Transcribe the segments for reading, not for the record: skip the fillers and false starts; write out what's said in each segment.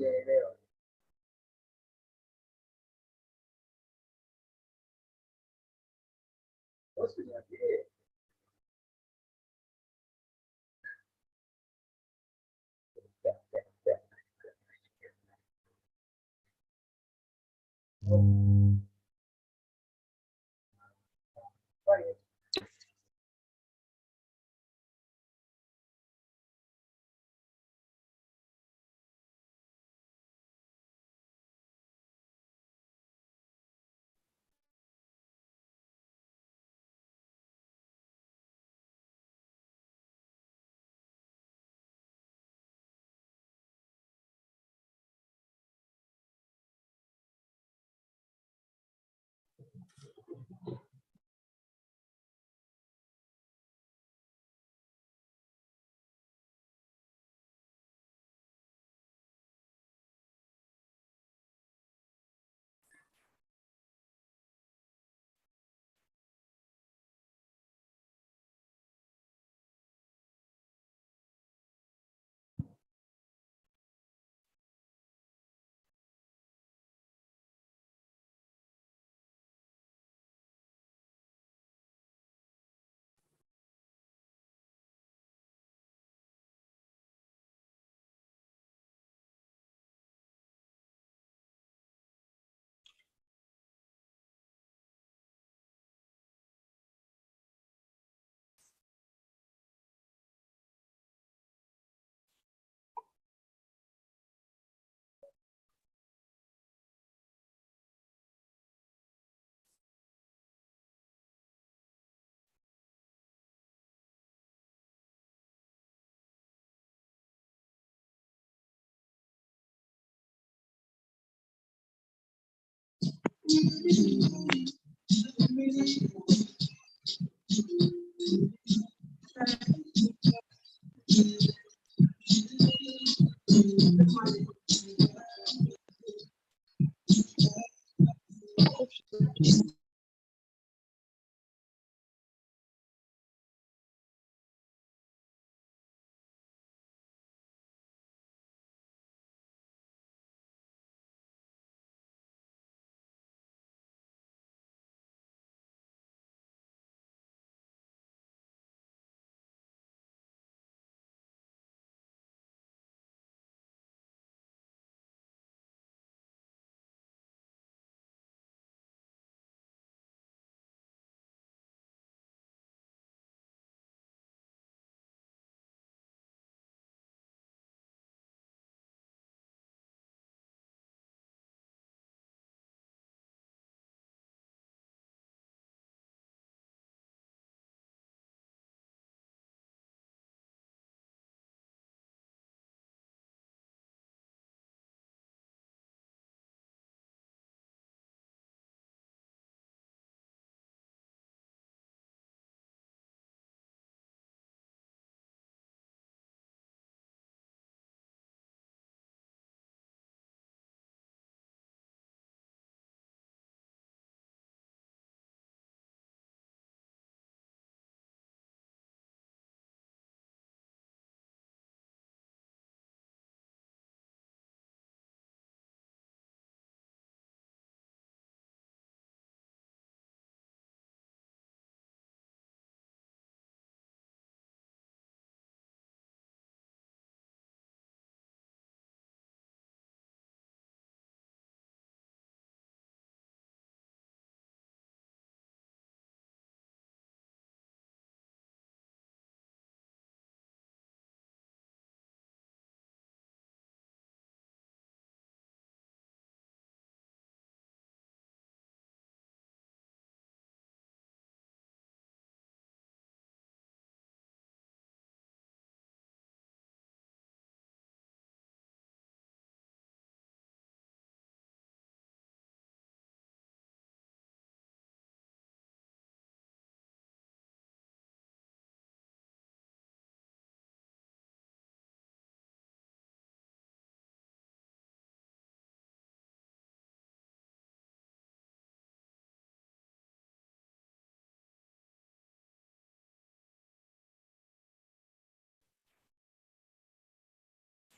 è vero. Posso dire che poi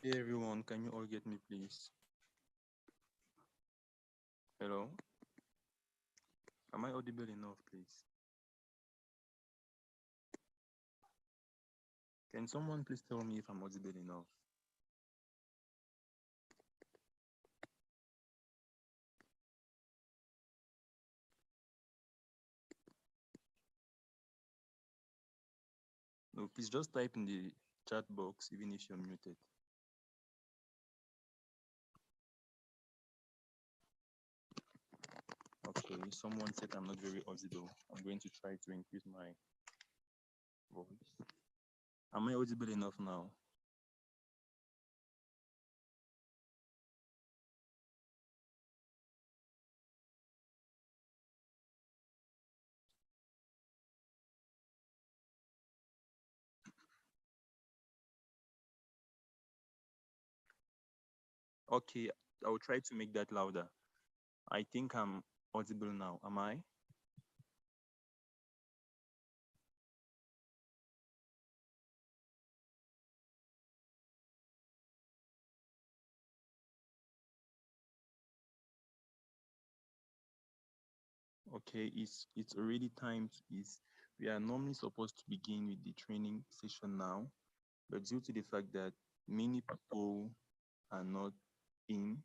Hey everyone, can you all get me, please? Hello, am I audible enough, please? Can someone please tell me if I'm audible enough? No, please just type in the chat box, even if you're muted. Okay, someone said I'm not very audible. I'm going to try to increase my voice. Am I audible enough now? Okay, I will try to make that louder. I think I'm audible now. Am I? Okay, it's already time. We are normally supposed to begin with the training session now, but due to the fact that many people are not in,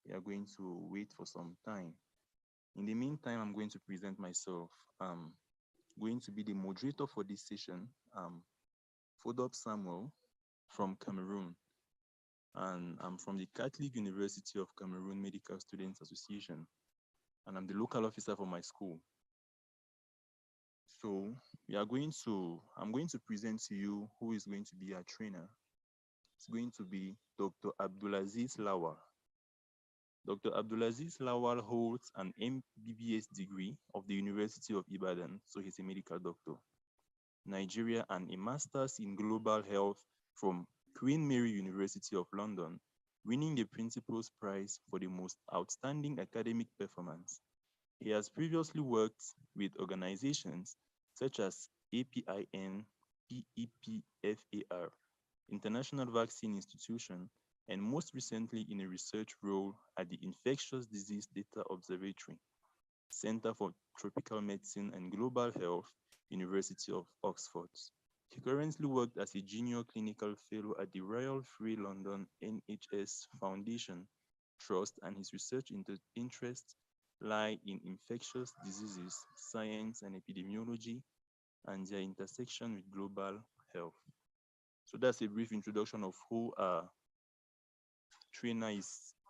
we are going to wait for some time. In the meantime, I'm going to present myself. I'm going to be the moderator for this session. Fodop Samuel from Cameroon, and I'm from the Catholic University of Cameroon Medical Students Association, and I'm the local officer for my school. So I'm going to present to you who is going to be our trainer. It's going to be Dr. Abdulaziz Lauer. Dr. Abdulaziz Lawal holds an MBBS degree of the University of Ibadan, so he's a medical doctor, Nigeria, and a master's in global health from Queen Mary University of London, winning the Principal's Prize for the most outstanding academic performance. He has previously worked with organizations such as APIN, PEPFAR, International Vaccine Institution, and most recently in a research role at the Infectious Disease Data Observatory, Center for Tropical Medicine and Global Health, University of Oxford. He currently works as a junior clinical fellow at the Royal Free London NHS Foundation Trust, and his research interests lie in infectious diseases, science and epidemiology, and their intersection with global health. So that's a brief introduction of who our trainer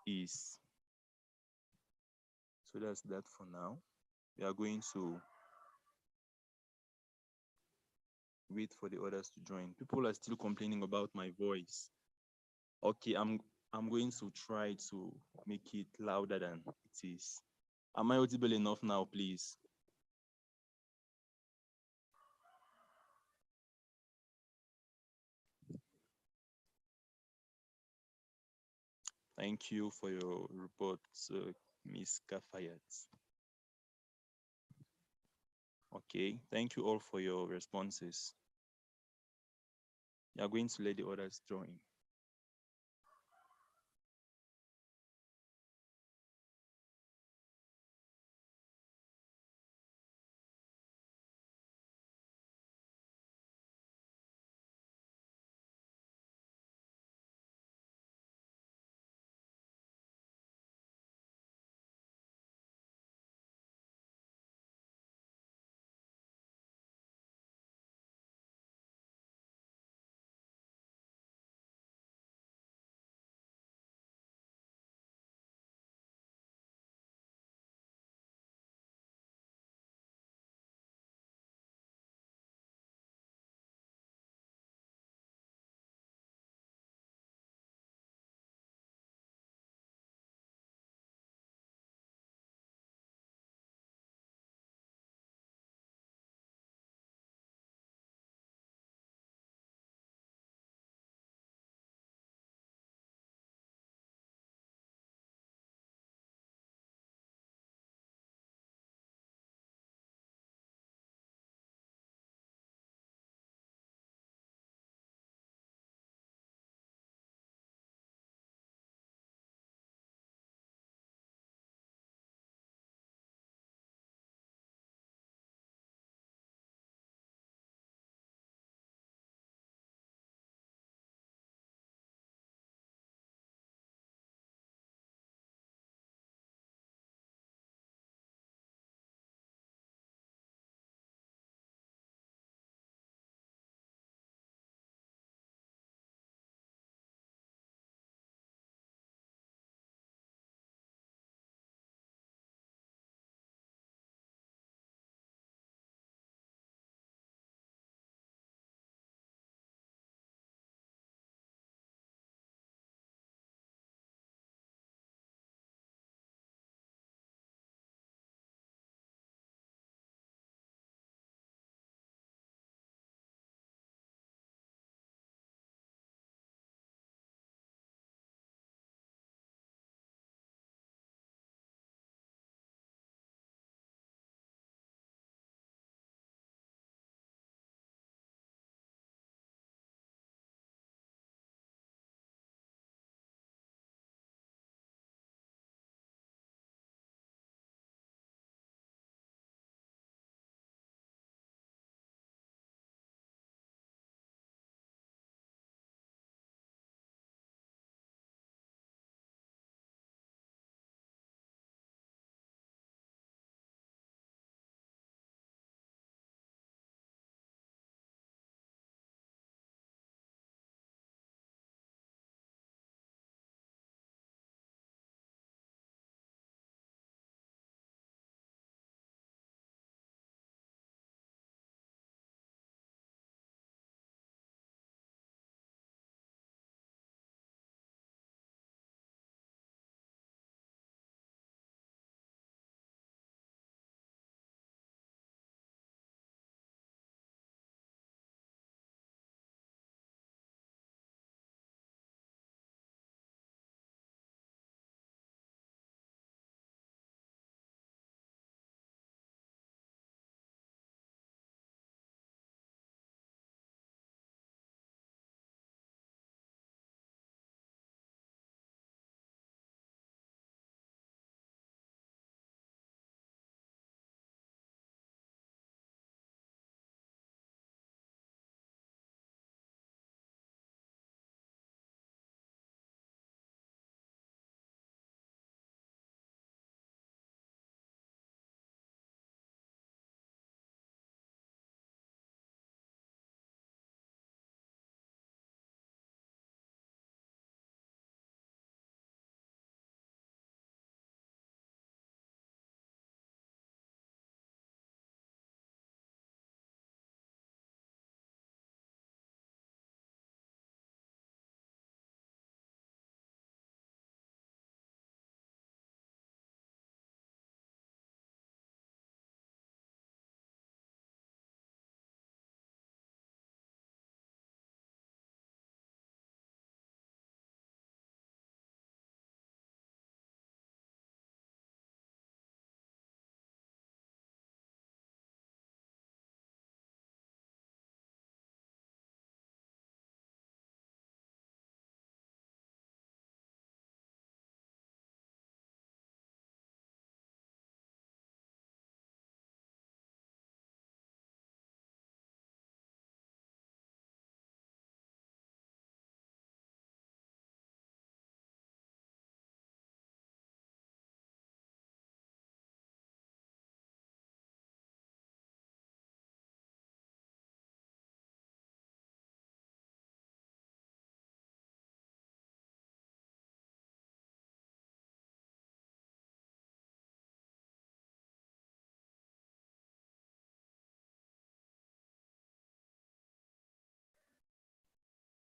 is. So that's that for now. We are going to wait for the others to join. People are still complaining about my voice. Okay, I'm going to try to make it louder than it is. Am I audible enough now, please? Thank you for your report, Ms. Kafayat. Okay, thank you all for your responses. You are going to let the others join.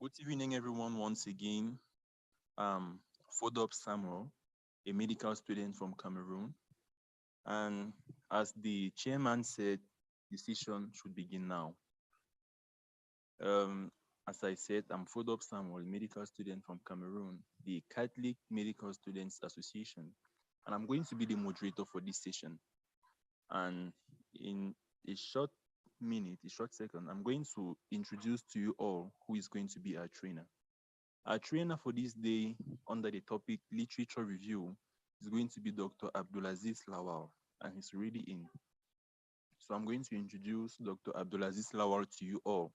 Good evening, everyone, once again. Fodop Samuel, a medical student from Cameroon. And as the chairman said, the session should begin now. As I said, I'm Fodop Samuel, a medical student from Cameroon, the Catholic Medical Students Association. And I'm going to be the moderator for this session. And in a short second, I'm going to introduce to you all who is going to be our trainer. Our trainer for this day under the topic literature review is going to be Dr. Abdulaziz Lawal, and he's already in. So I'm going to introduce Dr. Abdulaziz Lawal to you all.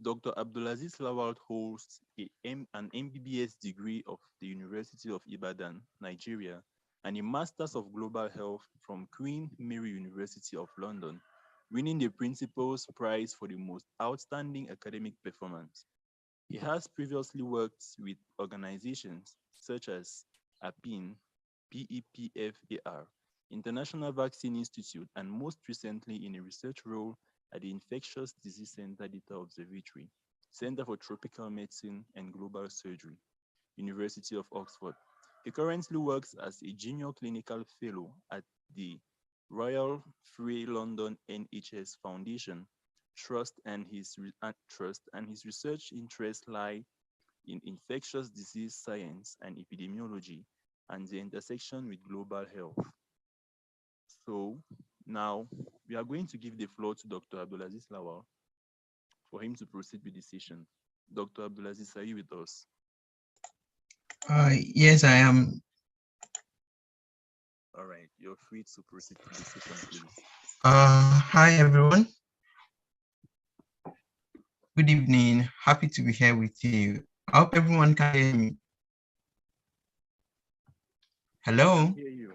Dr. Abdulaziz Lawal holds an MBBS degree of the University of Ibadan, Nigeria, and a Masters of Global Health from Queen Mary University of London, winning the Principal's Prize for the most outstanding academic performance. He has previously worked with organizations such as APIN, PEPFAR, International Vaccine Institute, and most recently in a research role at the Infectious Disease Center Data Observatory, Center for Tropical Medicine and Global Surgery, University of Oxford. He currently works as a junior clinical fellow at the Royal Free London NHS Foundation Trust, and his research interests lie in infectious disease science and epidemiology and the intersection with global health. So now we are going to give the floor to Dr. Abdulaziz Lawal for him to proceed with the session. Dr. Abdulaziz, are you with us? Yes, I am. All right, you're free to proceed to the session, please. Hi, everyone. Good evening. Happy to be here with you. I hope everyone can hear me. Hello? We can hear you.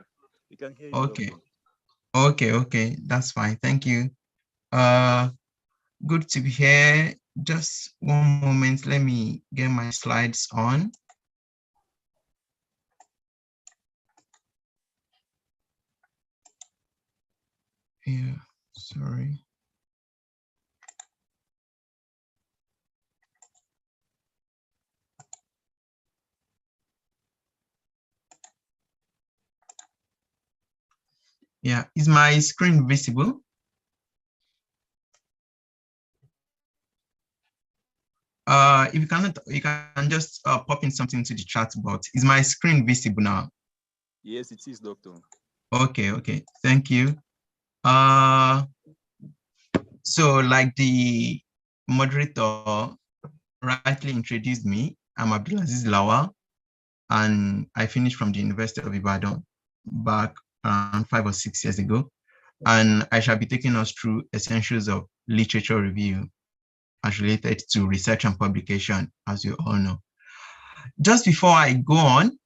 We can hear you, Okay. Doctor. Okay. That's fine. Thank you. Good to be here. Just one moment. Let me get my slides on. Yeah, sorry. Yeah, is my screen visible? If you cannot, you can just pop in something to the chat box. Is my screen visible now? Yes, it is, Doctor. Okay. Thank you. So like the moderator rightly introduced me, I'm Abdulaziz Lauer, and I finished from the University of Ibadan back around 5 or 6 years ago. And I shall be taking us through essentials of literature review as related to research and publication, as you all know. Just before I go on,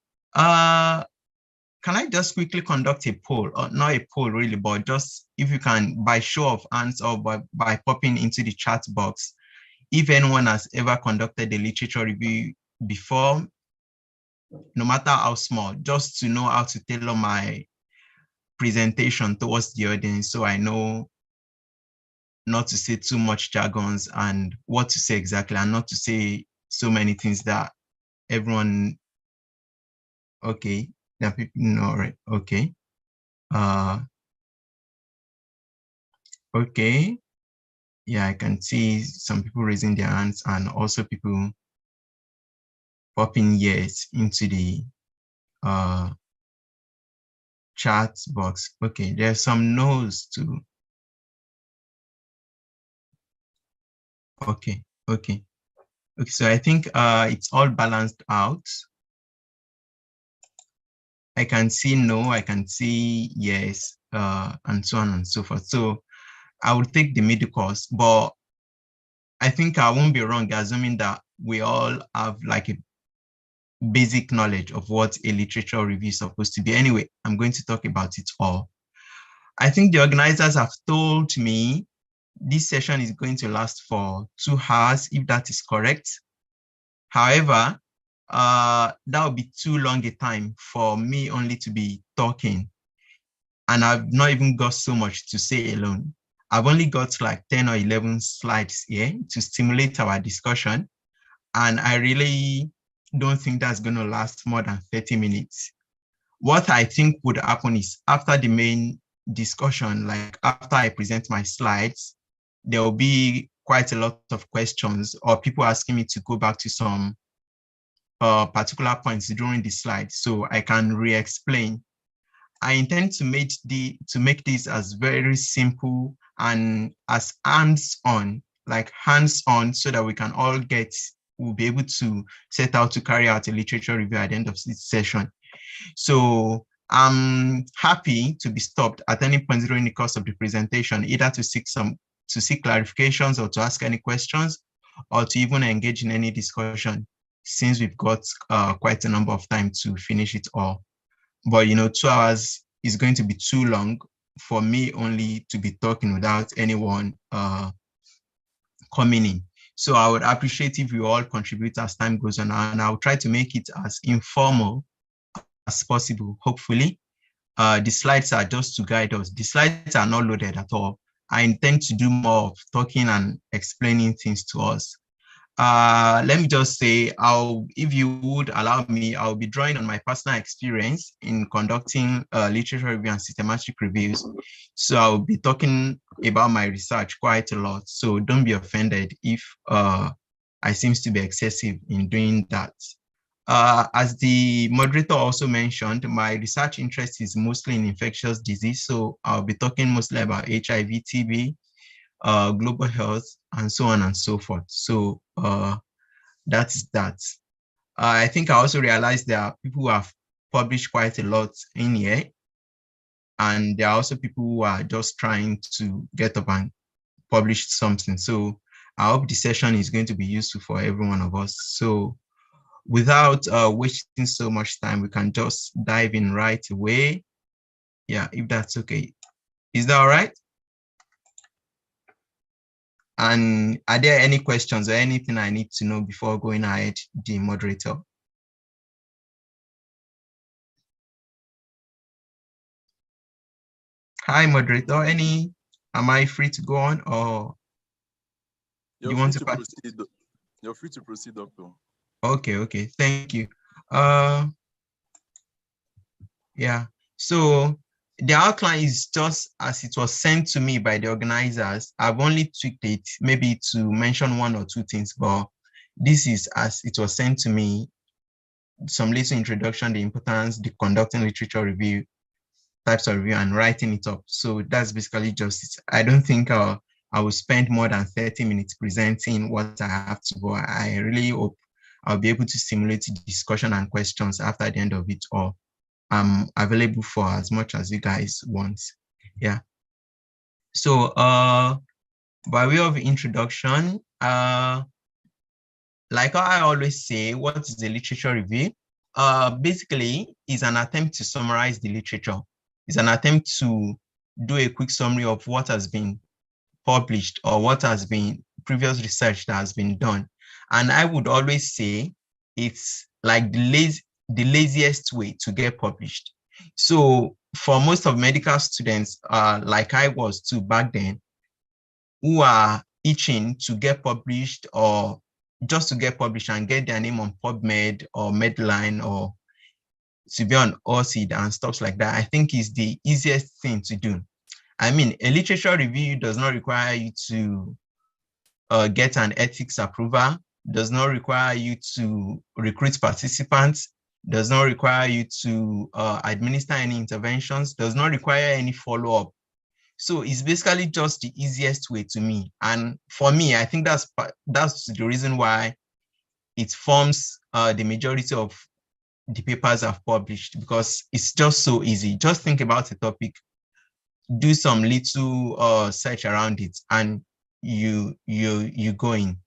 can I just quickly conduct a poll, or not a poll really, but just if you can, by show of hands or by popping into the chat box, if anyone has ever conducted a literature review before, no matter how small, just to know how to tailor my presentation towards the audience so I know not to say too much jargons and what to say exactly, and not to say so many things that everyone, okay, that people know, right? Okay. Okay. Yeah, I can see some people raising their hands and also people popping yes into the chat box. Okay, there's some no's too. Okay. So I think it's all balanced out. I can see no, I can see yes, and so on and so forth. So I will take the middle course, but I think I won't be wrong assuming that we all have like a basic knowledge of what a literature review is supposed to be. Anyway, I'm going to talk about it all. I think the organizers have told me this session is going to last for 2 hours, if that is correct. However, that would be too long a time for me only to be talking. And I've not even got so much to say alone. I've only got like 10 or 11 slides here to stimulate our discussion. and I really don't think that's going to last more than 30 minutes. What I think would happen is after the main discussion, like after I present my slides, there will be quite a lot of questions or people asking me to go back to some particular points during the slide so I can re-explain. I intend to make this as very simple and as hands-on, so that we can all we'll be able to set out to carry out a literature review at the end of this session. So I'm happy to be stopped at any point during the course of the presentation, either to seek clarifications or to ask any questions, or to even engage in any discussion, since we've got quite a number of time to finish it all. But 2 hours is going to be too long for me only to be talking without anyone coming in. So I would appreciate if you all contribute as time goes on, and I'll try to make it as informal as possible, hopefully. The slides are just to guide us. The slides are not loaded at all. I intend to do more of talking and explaining things to us. Let me just say, if you would allow me, I'll be drawing on my personal experience in conducting literature review and systematic reviews. So I'll be talking about my research quite a lot. So don't be offended if I seem to be excessive in doing that. As the moderator also mentioned, my research interest is mostly in infectious disease. So I'll be talking mostly about HIV, TB, global health, and so on and so forth. So that's that. I think I also realized there are people who have published quite a lot in here, and there are also people who are just trying to get up and publish something. So I hope the session is going to be useful for every one of us. So without wasting so much time, we can just dive in right away. Yeah, if that's okay. Is that all right? And are there any questions or anything I need to know before going ahead, the moderator? Hi, moderator. Am I free to go on, or you want to proceed? You're free to proceed, Doctor. Okay, thank you. Yeah, so the outline is just as it was sent to me by the organizers. I've only tweaked it maybe to mention 1 or 2 things, but this is as it was sent to me. Some little introduction, the importance, the conducting literature review, types of review, and writing it up. So that's basically just it. I don't think I will spend more than 30 minutes presenting what I have to, but I really hope I'll be able to stimulate discussion and questions after the end of it all. I'm available for as much as you guys want. Yeah. So by way of introduction, like I always say, what is a literature review? Basically, is an attempt to summarize the literature. It's an attempt to do a quick summary of what has been published or what has been previous research that has been done. And I would always say it's like the laziest way to get published. So for most of medical students, like I was too back then, who are itching to get published or just to get published and get their name on PubMed or Medline or to be on ORCID and stuff like that, I think is the easiest thing to do. I mean, a literature review does not require you to get an ethics approval, does not require you to recruit participants, does not require you to administer any interventions, does not require any follow-up. So it's basically just the easiest way to me. And for me, I think that's the reason why it forms the majority of the papers I've published, because it's just so easy. Just think about a topic, do some little search around it, and you go in.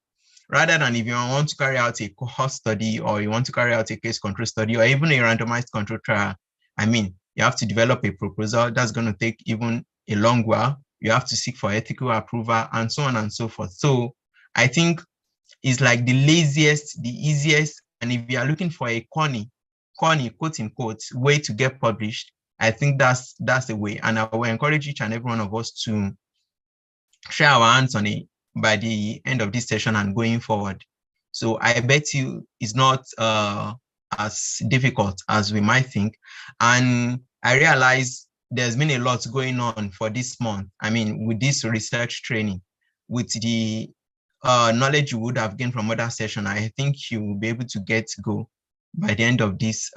Rather than if you want to carry out a cohort study or you want to carry out a case control study or even a randomized control trial, I mean, you have to develop a proposal that's going to take even a long while. You have to seek for ethical approval and so on and so forth. So I think it's like the laziest, the easiest, and if you are looking for a corny, quote unquote, way to get published, I think that's the way. And I will encourage each and every one of us to try our hands on it by the end of this session and going forward. So I bet you it's not as difficult as we might think. And I realize there's been a lot going on for this month. I mean, with this research training, with the knowledge you would have gained from other session, I think you will be able to get go by the end of this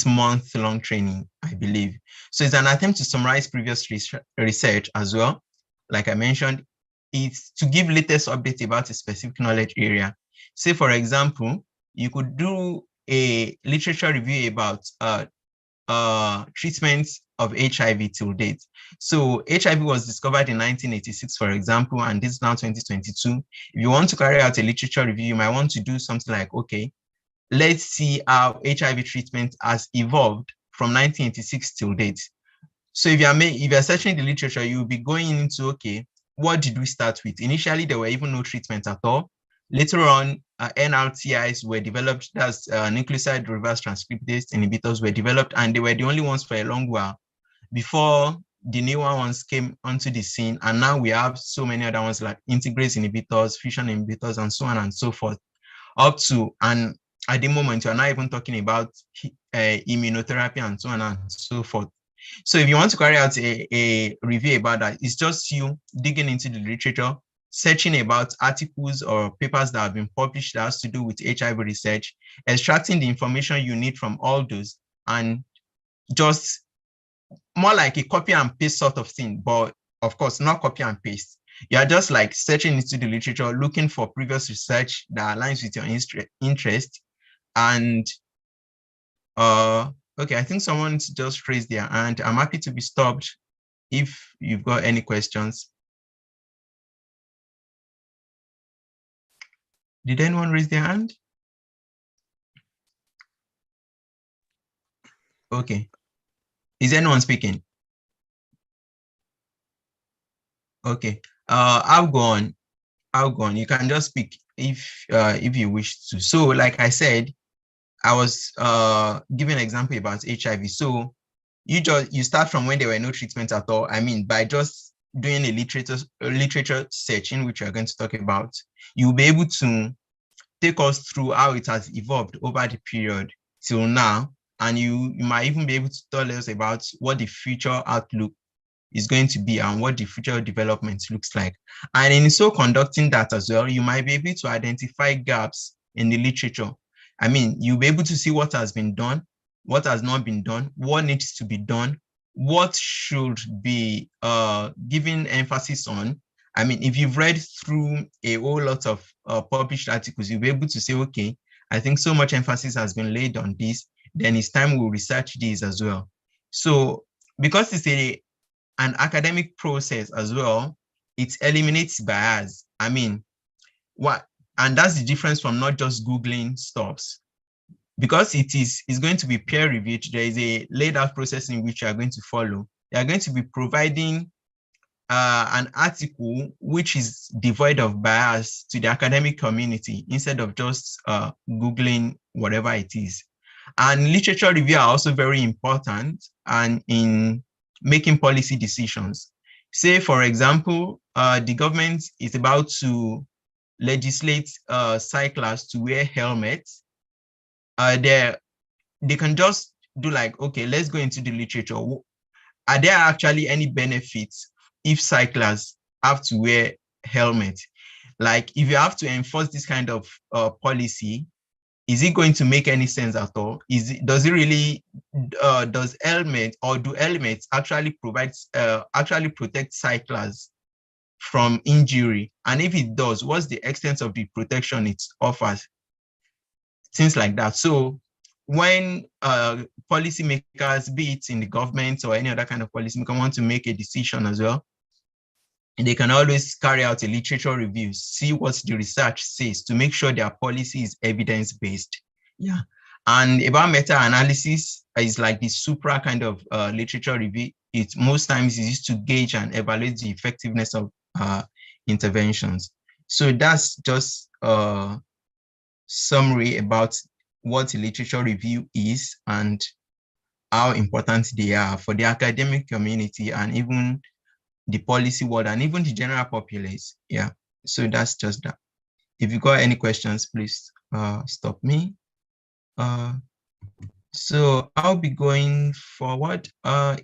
month-long training, I believe. So it's an attempt to summarize previous research as well. Like I mentioned, it's to give latest updates about a specific knowledge area. Say, for example, you could do a literature review about treatments of HIV till date. So HIV was discovered in 1986, for example, and this is now 2022. If you want to carry out a literature review, you might want to do something like, okay, let's see how HIV treatment has evolved from 1986 till date. So if you're searching the literature, you'll be going into, okay, what did we start with? Initially, there were even no treatment at all. Later on, NRTIs were developed, that's nucleoside reverse transcriptase inhibitors were developed, and they were the only ones for a long while before the newer ones came onto the scene. And now we have so many other ones like integrase inhibitors, fusion inhibitors, and so on and so forth, up to, and at the moment, you're not even talking about immunotherapy and so on and so forth. So if you want to carry out a review about that, it's just you digging into the literature, searching about articles or papers that have been published that has to do with HIV research, extracting the information you need from all those, and just more like a copy and paste sort of thing, but of course, not copy and paste. You're just like searching into the literature, looking for previous research that aligns with your interest. And okay, I think someone just raised their hand. I'm happy to be stopped if you've got any questions. Did anyone raise their hand? Okay. Is anyone speaking? Okay. I'll go on. You can just speak if you wish to. So, like I said, I was giving an example about HIV. So you start from when there were no treatment at all. I mean, by just doing a literature search in which you're going to talk about, you'll be able to take us through how it has evolved over the period till now. And you might even be able to tell us about what the future outlook is going to be and what the future development looks like. And in so conducting that as well, you might be able to identify gaps in the literature. I mean, you'll be able to see what has been done, what has not been done, what needs to be done, what should be given emphasis on. I mean, if you've read through a whole lot of published articles, you'll be able to say, okay, I think so much emphasis has been laid on this, then it's time we'll research this as well. So because it's an academic process as well, it eliminates bias. I mean, and that's the difference from not just Googling stuffs. Because it's going to be peer reviewed, there is a laid out process in which you are going to follow. You are going to be providing an article which is devoid of bias to the academic community instead of just Googling whatever it is. And literature review are also very important and in making policy decisions. Say, for example, the government is about to legislate cyclists to wear helmets. They can just do like, okay, let's go into the literature. Are there actually any benefits if cyclists have to wear helmets? Like, if you have to enforce this kind of policy, is it going to make any sense at all? Does it really, does helmet or do helmets actually protect cyclists from injury? And if it does, what's the extent of the protection it offers? Things like that. So when policymakers, be it in the government or any other kind of policymaker, want to make a decision as well, they can always carry out a literature review, see what the research says to make sure their policy is evidence-based. Yeah. And about meta-analysis is like the supra kind of literature review. It most times is used to gauge and evaluate the effectiveness of interventions. So that's just a summary about what a literature review is and how important they are for the academic community and even the policy world and even the general populace. Yeah, so that's just that. if you got any questions, please stop me. So I'll be going forward.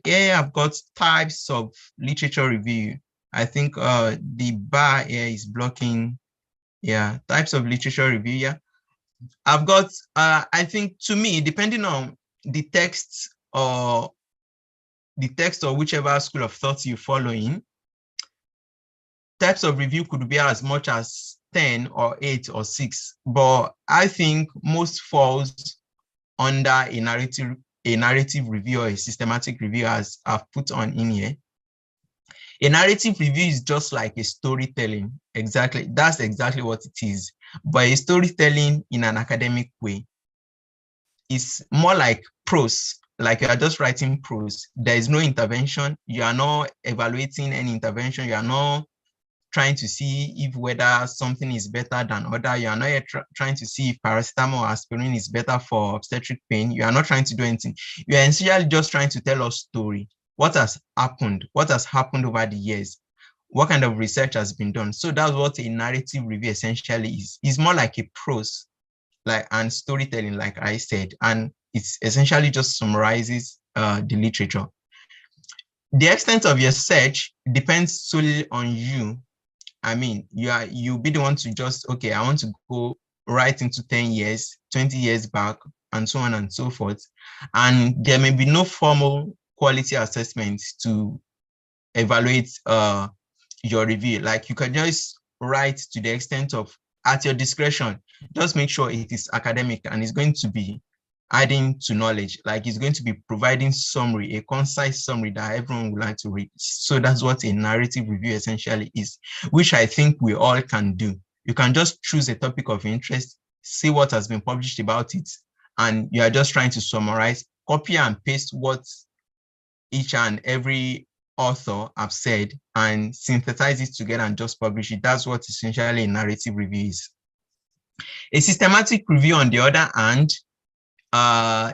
Here I've got types of literature review. I think the bar here is blocking. Yeah, types of literature review. Yeah, I've got. I think to me, depending on the text or whichever school of thought you're following, types of review could be as much as 10 or 8 or 6. But I think most falls under a narrative review or a systematic review, as I've put on in here. A narrative review is just like a storytelling. Exactly. That's exactly what it is. But a storytelling in an academic way is more like prose, like you are just writing prose. There is no intervention. You are not evaluating any intervention. You are not trying to see if whether something is better than other. You are not yet trying to see if paracetamol or aspirin is better for obstetric pain. You are not trying to do anything. You are essentially just trying to tell us story. What has happened? What has happened over the years? What kind of research has been done? So that's what a narrative review essentially is. It's more like a prose, and storytelling, like I said, and it's essentially just summarizes the literature. The extent of your search depends solely on you. I mean, you'll be the one to just, okay, I want to go right into 10 years, 20 years back, and so on and so forth. And there may be no formal quality assessment to evaluate your review. Like, you can just write to the extent of, at your discretion, just make sure it is academic and it's going to be adding to knowledge. Like, it's going to be providing summary, a concise summary that everyone would like to read. So that's what a narrative review essentially is, which I think we all can do. You can just choose a topic of interest, see what has been published about it, and you are just trying to summarize, copy and paste what each and every author have said and synthesize it together and just publish it. That's what essentially a narrative review is. A systematic review, on the other hand,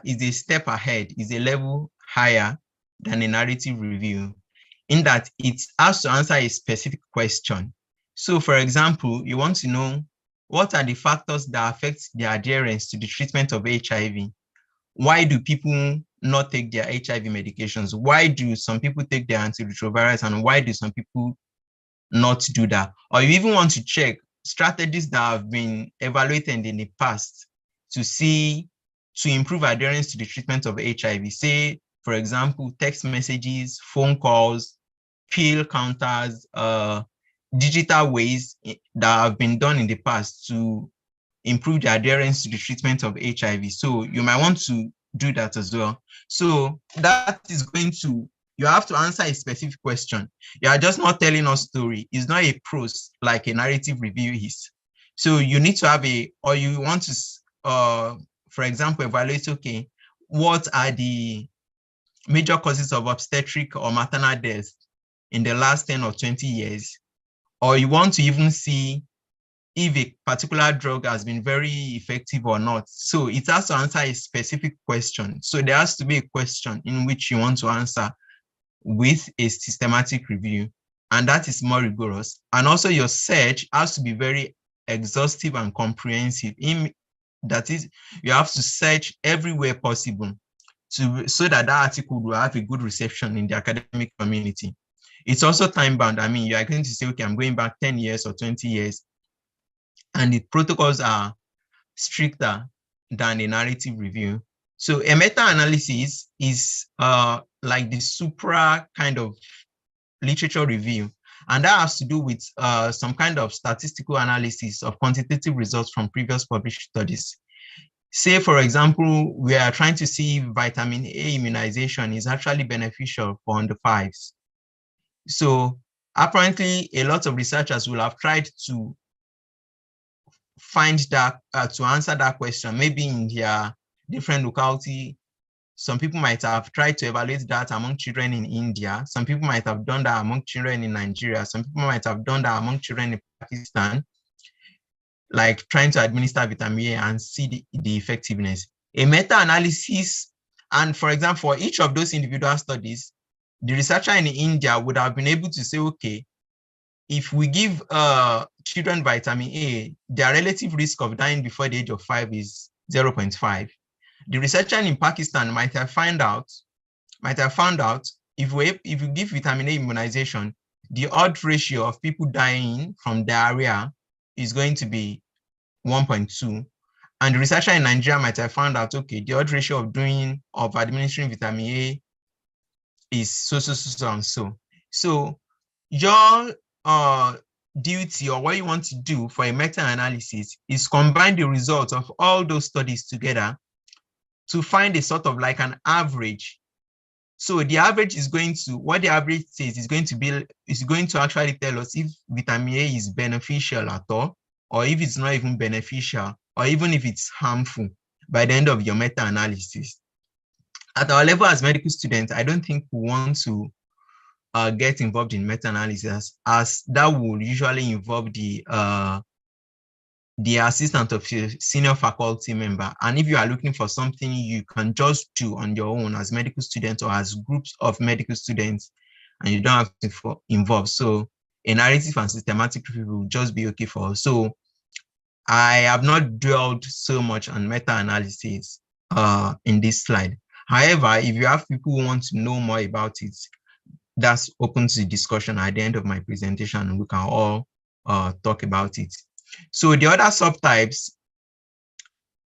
is a step ahead, is a level higher than a narrative review, in that it has to answer a specific question. So, for example, you want to know, what are the factors that affect the adherence to the treatment of HIV? Why do people not take their HIV medications? Why do some people take their antiretrovirals, and why do some people not do that? Or you even want to check strategies that have been evaluated in the past to improve adherence to the treatment of HIV. Say, for example, text messages, phone calls, pill counters, digital ways that have been done in the past to improve the adherence to the treatment of HIV. So you might want to do that as well. So that is going to, you have to answer a specific question. You are just not telling us story. It's not a prose like a narrative review is. So you need to have or you want to, for example, evaluate, okay, what are the major causes of obstetric or maternal death in the last 10 or 20 years? Or you want to even see if a particular drug has been very effective or not. So it has to answer a specific question. So there has to be a question in which you want to answer with a systematic review, and that is more rigorous. And also your search has to be very exhaustive and comprehensive. That is, you have to search everywhere possible so that article will have a good reception in the academic community. It's also time-bound. I mean, you are going to say, okay, I'm going back 10 years or 20 years, and the protocols are stricter than a narrative review. So a meta-analysis is like the supra kind of literature review, and that has to do with some kind of statistical analysis of quantitative results from previous published studies. Say, for example, we are trying to see if vitamin A immunization is actually beneficial for under 5s. So apparently, a lot of researchers will have tried to find that, to answer that question, maybe in their different locality. Some people might have tried to evaluate that among children in India. Some people might have done that among children in Nigeria. Some people might have done that among children in Pakistan, like trying to administer vitamin A and see the effectiveness. A meta-analysis, and for example, for each of those individual studies, the researcher in India would have been able to say, okay, if we give children vitamin A, their relative risk of dying before the age of 5 is 0.5. The researcher in Pakistan might have found out if you give vitamin A immunization, the odds ratio of people dying from diarrhea is going to be 1.2. And the researcher in Nigeria might have found out, okay, the odds ratio of administering vitamin A is so, and so. So your duty, or what you want to do for a meta-analysis, is combine the results of all those studies together to find a sort of like an average. So the average is going to, what the average says is going to actually tell us if vitamin A is beneficial at all, or if it's not even beneficial, or even if it's harmful by the end of your meta-analysis. At our level as medical students, I don't think we want to get involved in meta-analysis, as that will usually involve the assistant of a senior faculty member. And if you are looking for something you can just do on your own as medical students or as groups of medical students, and you don't have to involve, so a narrative and systematic review will just be okay for us. So I have not dwelled so much on meta-analysis in this slide. However, if you have people who want to know more about it, that's open to discussion at the end of my presentation, and we can all talk about it. So the other subtypes,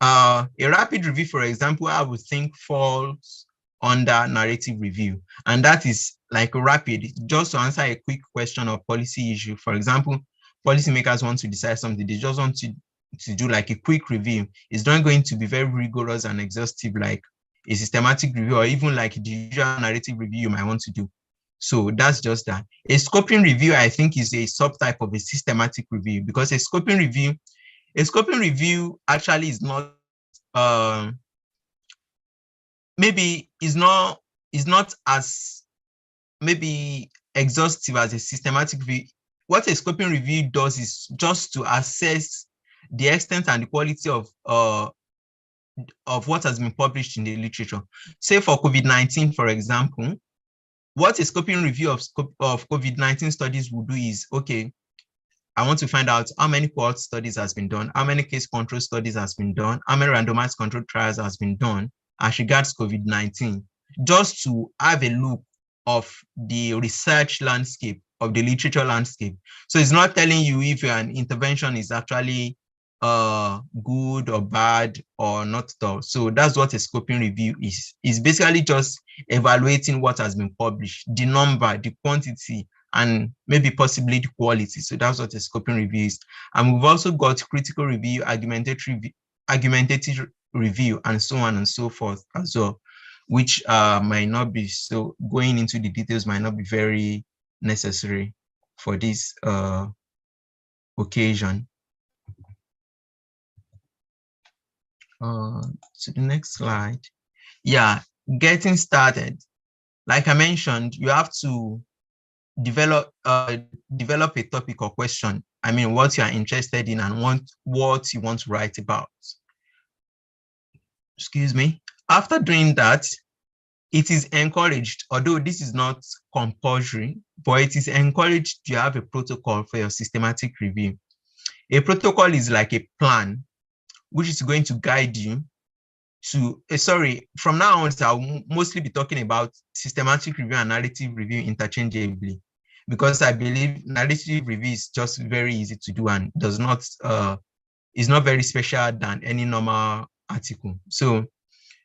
a rapid review, for example, I would think falls under narrative review, and that is like rapid, just to answer a quick question or policy issue. For example, policymakers want to decide something, they just want to do like a quick review. It's not going to be very rigorous and exhaustive like a systematic review, or even like the usual narrative review you might want to do. So that's just that. A scoping review, I think, is a subtype of a systematic review, because a scoping review actually is not maybe is not as maybe exhaustive as a systematic review. What a scoping review does is just to assess the extent and the quality of what has been published in the literature. Say for COVID-19, for example, what a scoping review of COVID-19 studies will do is, okay, I want to find out how many cohort studies has been done, how many case control studies has been done, how many randomized control trials has been done as regards COVID-19, just to have a look of the research landscape, of the literature landscape. So it's not telling you if an intervention is actually good or bad or not at all. So that's what a scoping review is. It's basically just evaluating what has been published, the number, the quantity, and maybe possibly the quality. So that's what a scoping review is. And we've also got critical review, argumentative review, and so on and so forth as well, which might not be, so going into the details might not be very necessary for this occasion. To the next slide. Yeah, getting started. Like I mentioned, you have to develop a topic or question. I mean, what you are interested in and what you want to write about. Excuse me. After doing that, it is encouraged, although this is not compulsory, but it is encouraged to have a protocol for your systematic review. A protocol is like a plan which is going to guide you to, from now on, I'll mostly be talking about systematic review and narrative review interchangeably, because I believe narrative review is just very easy to do and is not very special than any normal article. So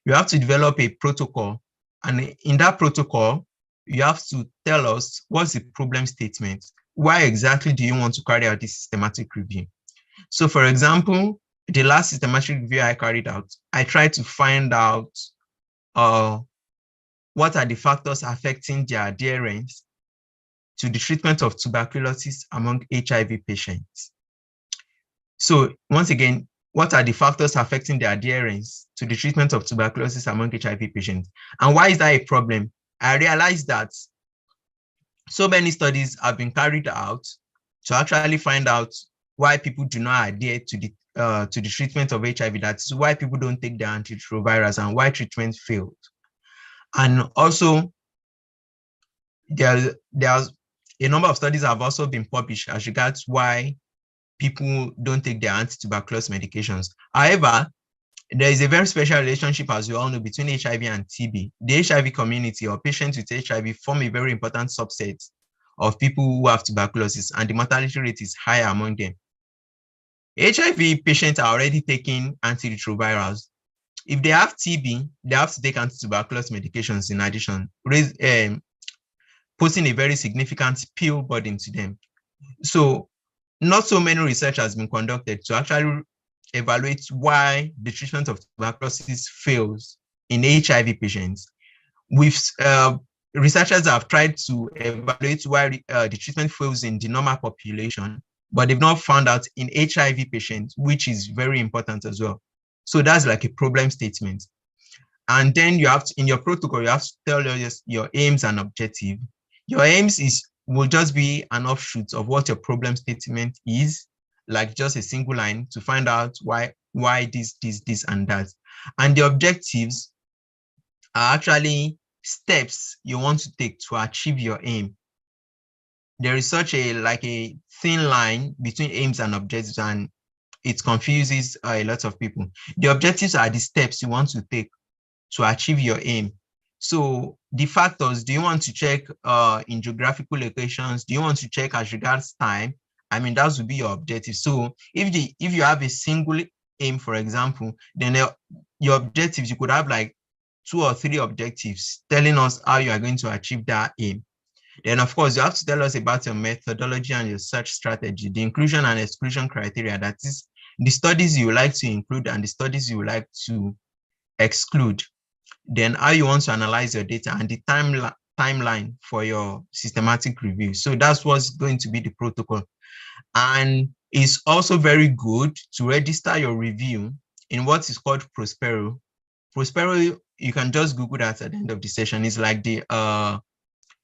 you have to develop a protocol, and in that protocol, you have to tell us what's the problem statement. Why exactly do you want to carry out this systematic review? So for example, the last systematic review I carried out, I tried to find out what are the factors affecting the adherence to the treatment of tuberculosis among HIV patients. So once again, what are the factors affecting the adherence to the treatment of tuberculosis among HIV patients? And why is that a problem? I realized that so many studies have been carried out to actually find out why people do not adhere to the treatment of HIV. That's why people don't take the antiretrovirals and why treatment failed. And also, there's a number of studies have also been published as regards why people don't take their anti-tuberculosis medications. However, there is a very special relationship, as we all know, between HIV and TB. The HIV community or patients with HIV form a very important subset of people who have tuberculosis, and the mortality rate is higher among them. HIV patients are already taking antiretrovirals. If they have TB, they have to take anti-tuberculosis medications in addition, posing a very significant pill burden to them. So not so many research has been conducted to actually evaluate why the treatment of tuberculosis fails in HIV patients. Researchers have tried to evaluate why the treatment fails in the normal population, but they've not found out in HIV patients, which is very important as well. So that's like a problem statement. And then you have to, in your protocol, you have to tell your aims and objective. Your aims will just be an offshoot of what your problem statement is, like just a single line to find out why this, and that. And the objectives are actually steps you want to take to achieve your aim. There is such a thin line between aims and objectives, and it confuses a lot of people. The objectives are the steps you want to take to achieve your aim. So the factors, do you want to check in geographical locations? Do you want to check as regards time? I mean, that would be your objective. So if you have a single aim, for example, then your objectives, you could have like 2 or 3 objectives telling us how you are going to achieve that aim. Then, of course, you have to tell us about your methodology and your search strategy, the inclusion and exclusion criteria, that is the studies you would like to include and the studies you would like to exclude. Then how you want to analyze your data and the timeline for your systematic review. So that's what's going to be the protocol. And it's also very good to register your review in what is called Prospero. Prospero, you can just Google that at the end of the session. It's like the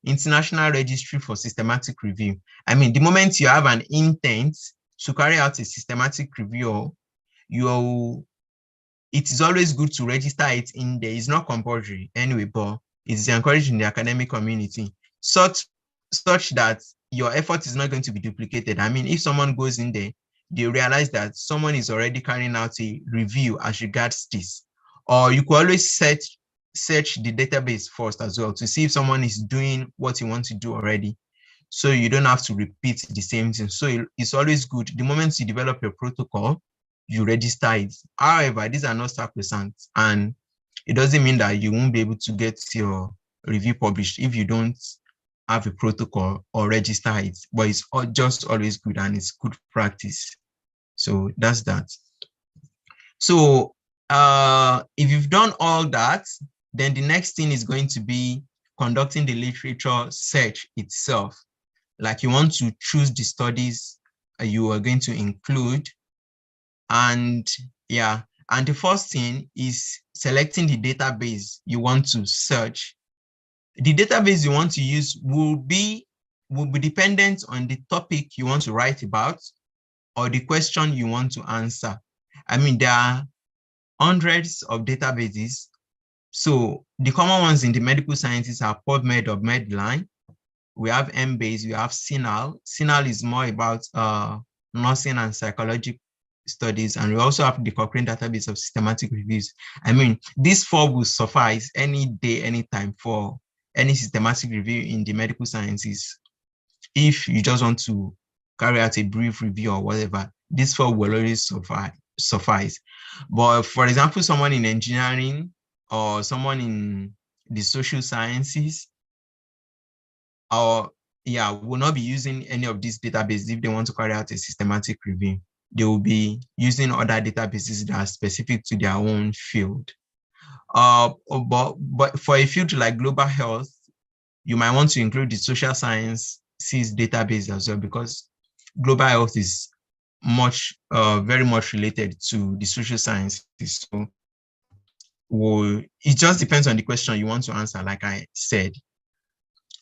International Registry for Systematic Review. I mean, the moment you have an intent to carry out a systematic review, it is always good to register it in there. It's not compulsory anyway, but it is encouraged in the academic community, such that your effort is not going to be duplicated. I mean, if someone goes in there, they realize that someone is already carrying out a review as regards this. Or you could always search the database first as well to see if someone is doing what you want to do already, so you don't have to repeat the same thing. So it's always good, the moment you develop your protocol, you register it. However, these are not sacrosanct, and it doesn't mean that you won't be able to get your review published if you don't have a protocol or register it. But it's just always good, and it's good practice. So that's that. So if you've done all that, then the next thing is going to be conducting the literature search itself. Like, you want to choose the studies you are going to include. And yeah, and the first thing is selecting the database you want to search. The database you want to use will be dependent on the topic you want to write about or the question you want to answer. I mean, there are hundreds of databases. So the common ones in the medical sciences are PubMed or Medline. We have Embase, we have CINAHL. CINAHL is more about nursing and psychology studies, and we also have the Cochrane database of systematic reviews. I mean, these 4 will suffice any day, anytime for any systematic review in the medical sciences. If you just want to carry out a brief review or whatever, these 4 will always suffice. But for example, someone in engineering or someone in the social sciences, will not be using any of these databases if they want to carry out a systematic review. They will be using other databases that are specific to their own field. But for a field like global health, you might want to include the social sciences database as well, because global health is very much related to the social sciences. So it just depends on the question you want to answer, like I said.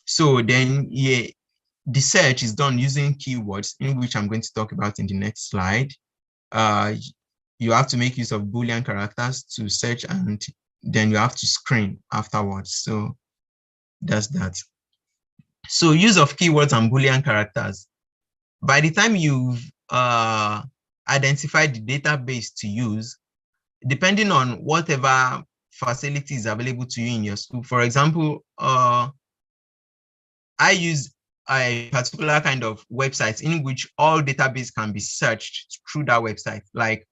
So then, yeah, the search is done using keywords, in which I'm going to talk about in the next slide. You have to make use of Boolean characters to search, and then you have to screen afterwards. So that's that. So use of keywords and Boolean characters. By the time you've identify the database to use, depending on whatever facility is available to you in your school. For example, I use a particular kind of website in which all database can be searched through that website. Like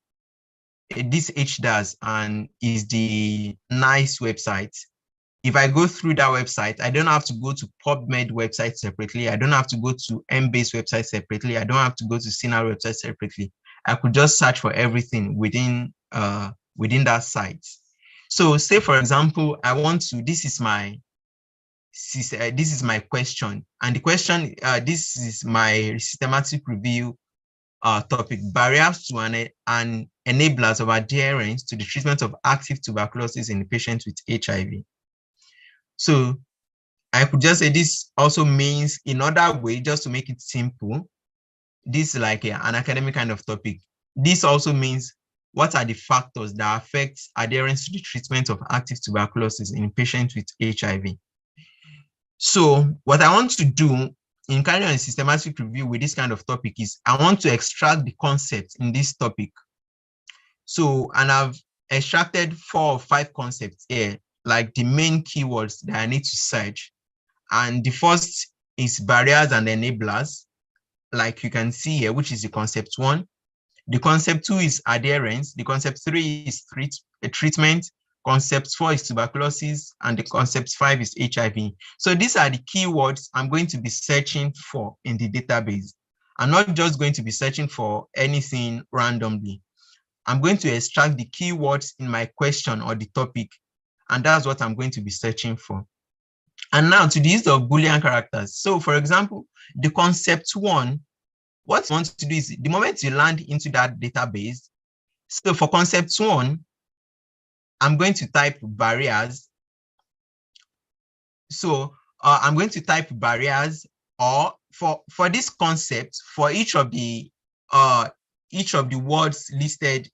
this HDAS and is the NICE website. If I go through that website, I don't have to go to PubMed website separately. I don't have to go to Embase website separately. I don't have to go to CINAHL website separately. I could just search for everything within that site. So say, for example, I want to, this is my question. And the question, this is my systematic review topic, barriers to and enablers of adherence to the treatment of active tuberculosis in patients with HIV. So I could just say this also means, in other way, just to make it simple, this is like an academic kind of topic. This also means what are the factors that affect adherence to the treatment of active tuberculosis in patients with HIV. So what I want to do in carrying on a systematic review with this kind of topic is I want to extract the concepts in this topic. So, and I've extracted 4 or 5 concepts here, like the main keywords that I need to search. And the first is barriers and enablers, like you can see here, which is the concept 1. The concept 2 is adherence. The concept 3 is treatment. Concept 4 is tuberculosis, and the concept 5 is HIV. So these are the keywords I'm going to be searching for in the database. I'm not just going to be searching for anything randomly. I'm going to extract the keywords in my question or the topic, and that's what I'm going to be searching for. And now to the use of Boolean characters. So for example, the concept 1, what you want to do is the moment you land into that database, so for concept 1, I'm going to type barriers. So I'm going to type barriers, or for this concept, for each of the words listed.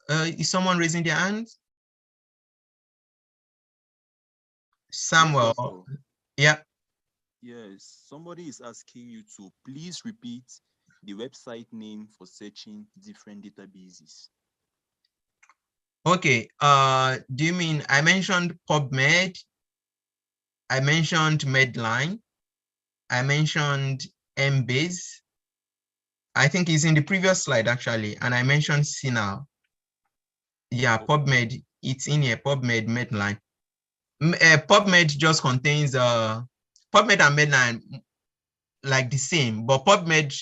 Is someone raising their hand? Samuel. Yes, yeah. Yes, somebody is asking you to please repeat the website name for searching different databases. Okay. Do you mean I mentioned PubMed? I mentioned Medline. I mentioned Embase. I think it's in the previous slide actually, and I mentioned CINAHL. Yeah, PubMed. It's in here. PubMed, Medline. PubMed just contains PubMed and Medline like the same, but PubMed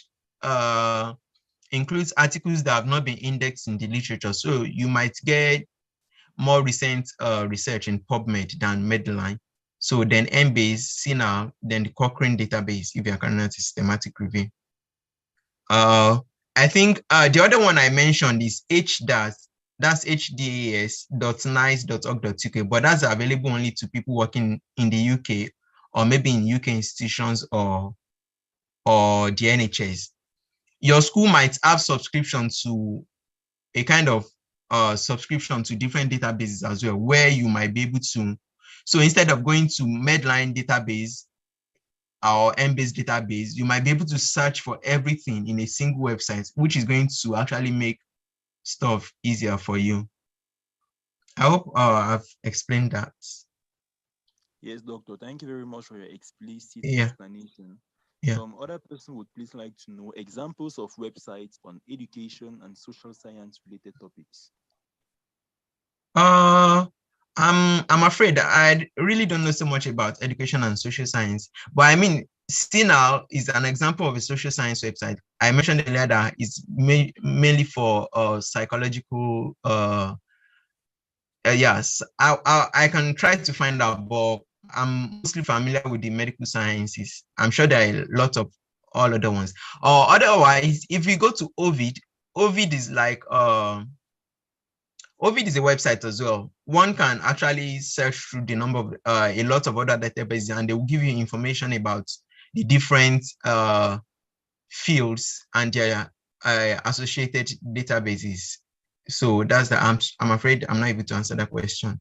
includes articles that have not been indexed in the literature. So you might get more recent research in PubMed than Medline. So then Embase, CINAHL, then the Cochrane database, if you're carrying out a systematic review. I think the other one I mentioned is HDAS, that's hdas.nice.org.uk, but that's available only to people working in the UK or maybe in UK institutions or the NHS. Your school might have subscription to a kind of subscription to different databases as well, where you might be able to, so instead of going to Medline database or Embase database, you might be able to search for everything in a single website, which is going to actually make stuff easier for you. I hope I've explained that. Yes, doctor. Thank you very much for your explicit Yeah. explanation. Yeah. Some other person would please like to know examples of websites on education and social science related topics. I'm afraid I really don't know so much about education and social science, but I mean, CINAHL is an example of a social science website. I mentioned earlier that it's mainly for psychological. Yes, I can try to find out, but I'm mostly familiar with the medical sciences. I'm sure there are lots of all other ones. Or otherwise, if you go to Ovid, Ovid is like Ovid is a website as well. One can actually search through the number of a lot of other databases, and they will give you information about the different fields and their associated databases. So that's the I'm afraid I'm not able to answer that question.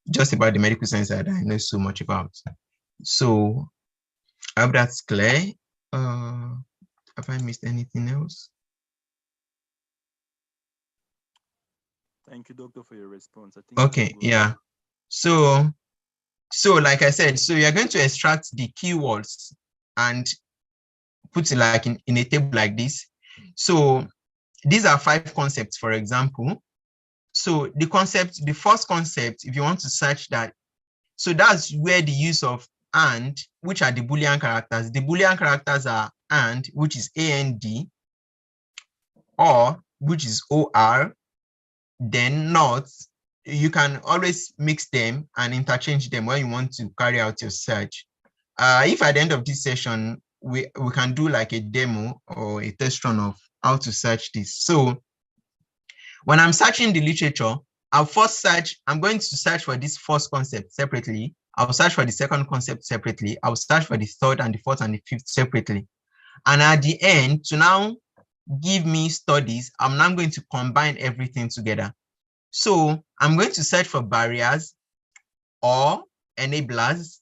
Just about the medical science that I know so much about. So I hope that's clear. Have I missed anything else? Thank you, doctor, for your response. I think Okay, yeah. So like I said, so you're going to extract the keywords and put it like in a table like this. So these are 5 concepts, for example. So the first concept, if you want to search that, so that's where the use of and, which are the Boolean characters. The Boolean characters are and, which is AND, or, which is OR, then not. You can always mix them and interchange them when you want to carry out your search. If at the end of this session, we can do like a demo or a test run of how to search this. So when I'm searching the literature, I'm going to search for this first concept separately. I'll search for the second concept separately. I'll search for the third and the fourth and the fifth separately. And at the end, to now give me studies, I'm now going to combine everything together. So I'm going to search for barriers or enablers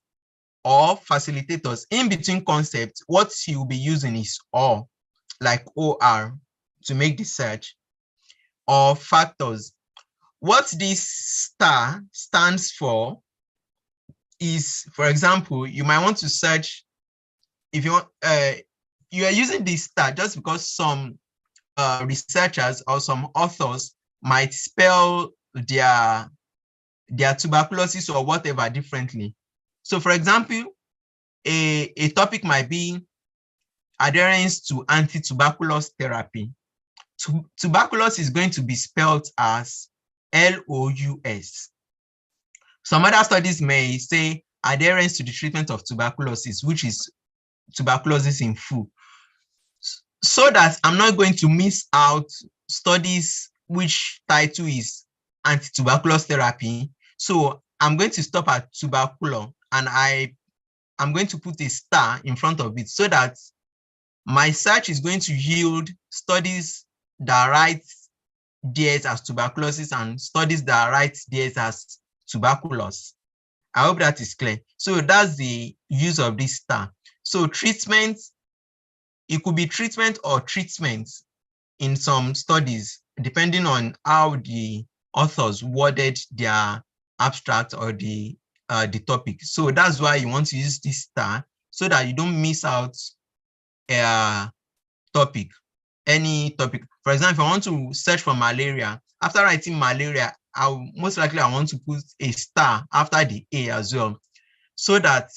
or facilitators. In between concepts, what you'll be using is or, like OR, to make the search, or factors. What this star stands for is, for example, you might want to search, if you want, you are using this star just because some researchers or some authors might spell their tuberculosis or whatever differently. So for example, a topic might be adherence to anti-tuberculous therapy. Tuberculosis is going to be spelled as LOUS. Some other studies may say adherence to the treatment of tuberculosis, which is tuberculosis in full. So that I'm not going to miss out studies which title is anti-tuberculous therapy. So I'm going to stop at tuberculum and I'm going to put a star in front of it so that my search is going to yield studies that write theirs as tuberculosis and studies that write theirs as tuberculosis. I hope that is clear. So that's the use of this star. So treatment, it could be treatment or treatments in some studies, depending on how the authors worded their abstract or the topic. So that's why you want to use this star so that you don't miss out a topic, any topic. For example, if I want to search for malaria, after writing malaria, most likely I want to put a star after the A as well, so that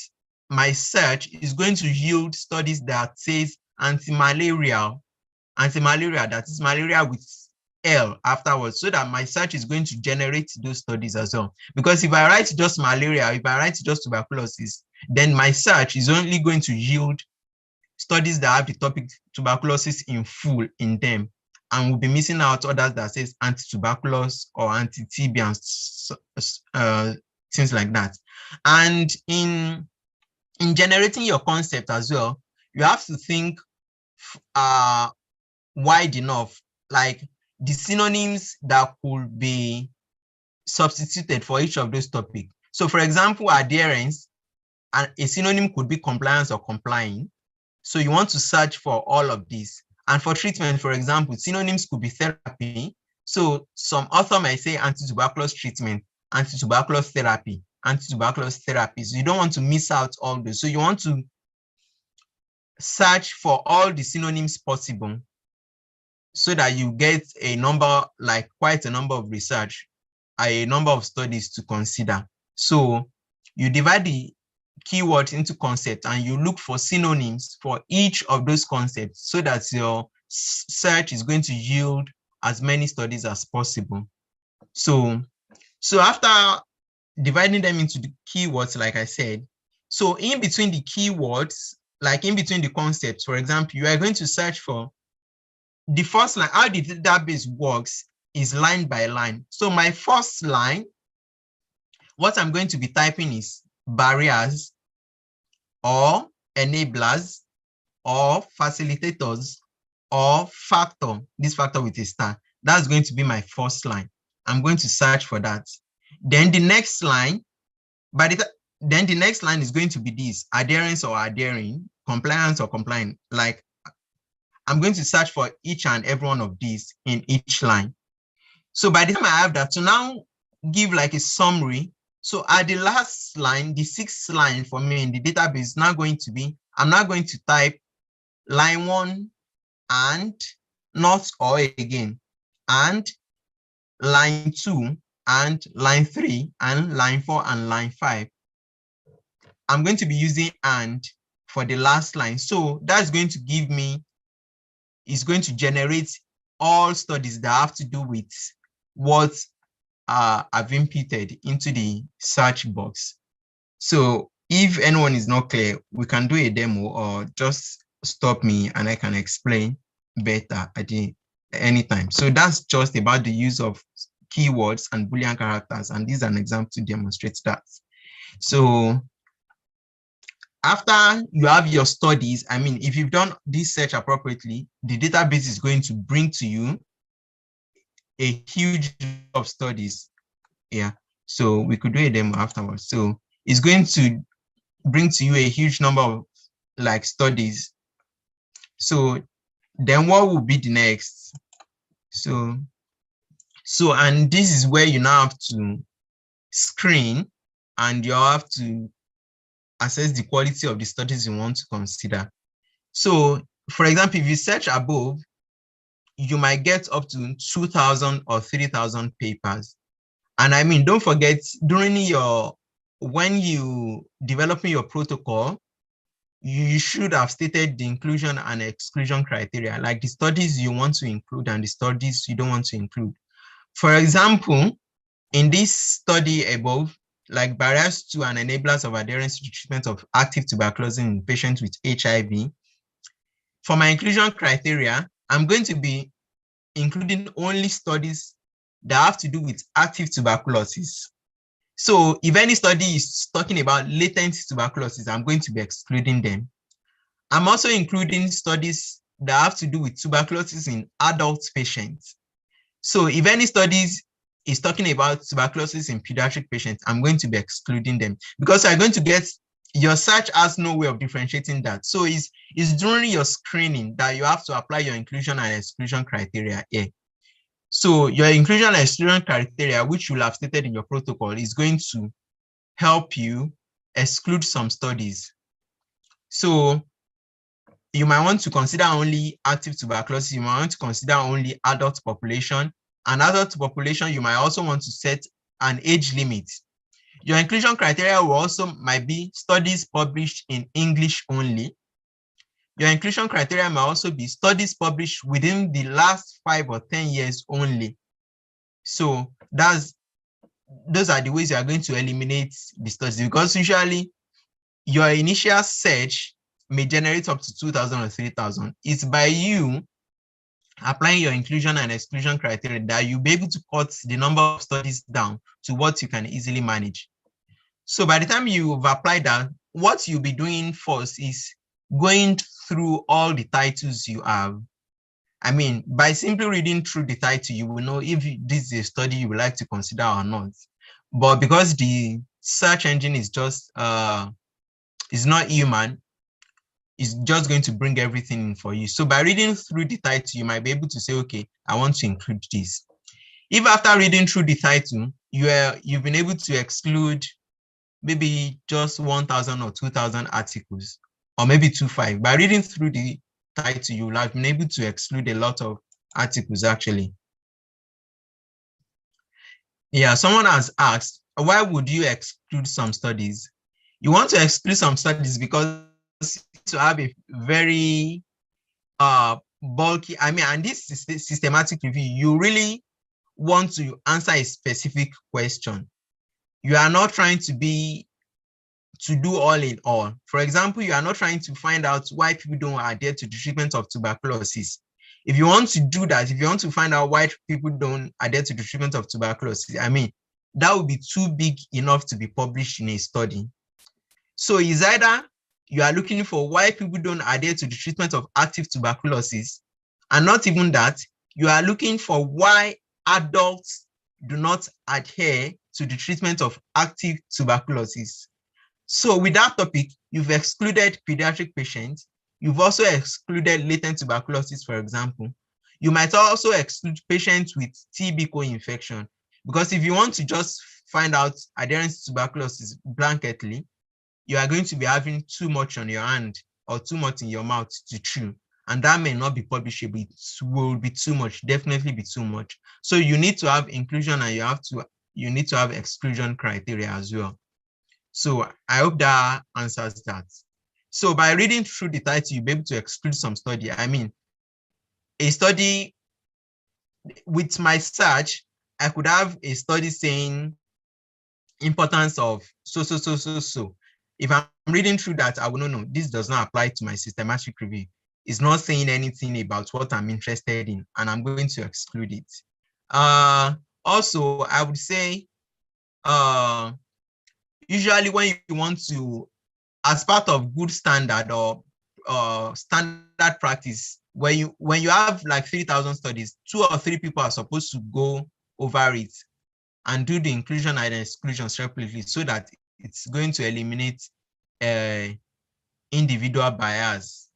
my search is going to yield studies that says anti-malaria, that is malaria with L afterwards, so that my search is going to generate those studies as well. Because if I write just malaria, if I write just tuberculosis, then my search is only going to yield studies that have the topic tuberculosis in full in them, and we'll be missing out others that says anti-tuberculosis or anti-TB and things like that. And in generating your concept as well, you have to think wide enough, like the synonyms that could be substituted for each of those topics. So for example, adherence, and a synonym could be compliance or complying. So you want to search for all of these. And for treatment, for example, synonyms could be therapy. So some author might say anti-tuberculosis treatment, anti-tuberculosis therapy, anti-tuberculosis therapy. So you don't want to miss out all those. So you want to search for all the synonyms possible so that you get a number, like quite a number of research, a number of studies to consider. So you divide the keywords into concepts and you look for synonyms for each of those concepts so that your search is going to yield as many studies as possible. So after dividing them into the keywords, like I said, so in between the keywords, like in between the concepts, for example, you are going to search for the first line. How the database works is line by line. So my first line, what I'm going to be typing is barriers or enablers or facilitators or factor, this factor with a star. That's going to be my first line. I'm going to search for that. Then the next line, then the next line is going to be this: adherence or adhering, compliance or complying. Like I'm going to search for each and every one of these in each line. So by the time I have that, to now give like a summary, so at the last line, the sixth line for me in the database is now going to be, I'm now going to type line 1 and not or again, and line 2 and line 3 and line 4 and line 5. I'm going to be using and for the last line. So that's going to give me, is going to generate all studies that have to do with what I've inputted into the search box. So if anyone is not clear, we can do a demo or just stop me and I can explain better at any time. So that's just about the use of keywords and Boolean characters. And this is an example to demonstrate that. So after you have your studies, I mean, if you've done this search appropriately, the database is going to bring to you a huge number of studies. Yeah, so we could do a demo afterwards. So it's going to bring to you a huge number of like studies. So then what will be the next? So and this is where you now have to screen and you have to assess the quality of the studies you want to consider. So for example, if you search above, you might get up to 2,000 or 3,000 papers. And I mean, don't forget, when you developing your protocol, you should have stated the inclusion and exclusion criteria, like the studies you want to include and the studies you don't want to include. For example, in this study above, like barriers to and enablers of adherence to the treatment of active tuberculosis in patients with HIV, for my inclusion criteria, I'm going to be including only studies that have to do with active tuberculosis. So if any study is talking about latent tuberculosis, I'm going to be excluding them. I'm also including studies that have to do with tuberculosis in adult patients. So if any studies is talking about tuberculosis in pediatric patients, I'm going to be excluding them because I'm going to get, your search has no way of differentiating that. So it's during your screening that you have to apply your inclusion and exclusion criteria here. So your inclusion and exclusion criteria, which you will have stated in your protocol, is going to help you exclude some studies. So you might want to consider only active tuberculosis, you might want to consider only adult population. And adult population, you might also want to set an age limit. Your inclusion criteria will also might be studies published in English only. Your inclusion criteria might also be studies published within the last 5 or 10 years only. So those are the ways you are going to eliminate the studies, because usually your initial search may generate up to 2,000 or 3,000. It's by you applying your inclusion and exclusion criteria that you'll be able to cut the number of studies down to what you can easily manage. So by the time you've applied that, what you'll be doing first is going through all the titles you have. I mean, by simply reading through the title, you will know if this is a study you would like to consider or not. But because the search engine is just, is not human, it's just going to bring everything in for you. So by reading through the title, you might be able to say, okay, I want to include this. If after reading through the title, you've been able to exclude maybe just 1,000 or 2,000 articles, or maybe 2,500, by reading through the title, you will have been able to exclude a lot of articles actually. Yeah, someone has asked, why would you exclude some studies? You want to exclude some studies because to have a very bulky, I mean, and this is systematic review, you really want to answer a specific question. You are not trying to do all in all. For example, you are not trying to find out why people don't adhere to the treatment of tuberculosis. If you want to do that, if you want to find out why people don't adhere to the treatment of tuberculosis, I mean, that would be too big enough to be published in a study. So it's either you are looking for why people don't adhere to the treatment of active tuberculosis, and not even that, you are looking for why adults do not adhere to the treatment of active tuberculosis. So with that topic, you've excluded pediatric patients, You've also excluded latent tuberculosis, for example. You might also exclude patients with TB co-infection, because if you want to just find out adherence to tuberculosis blanketly, you are going to be having too much on your hand or too much in your mouth to chew, and that may not be publishable. It will be too much, definitely be too much. So you need to have inclusion and you need to have exclusion criteria as well. So I hope that answers that. So by reading through the title, you'll be able to exclude some study. I mean, a study with my search, I could have a study saying importance of so. If I'm reading through that, I will know, this does not apply to my systematic review. It's not saying anything about what I'm interested in, and I'm going to exclude it. Also, I would say, usually when you want to, as part of good standard or standard practice, when you have like 3,000 studies, 2 or 3 people are supposed to go over it and do the inclusion and exclusion separately, so that it's going to eliminate individual bias.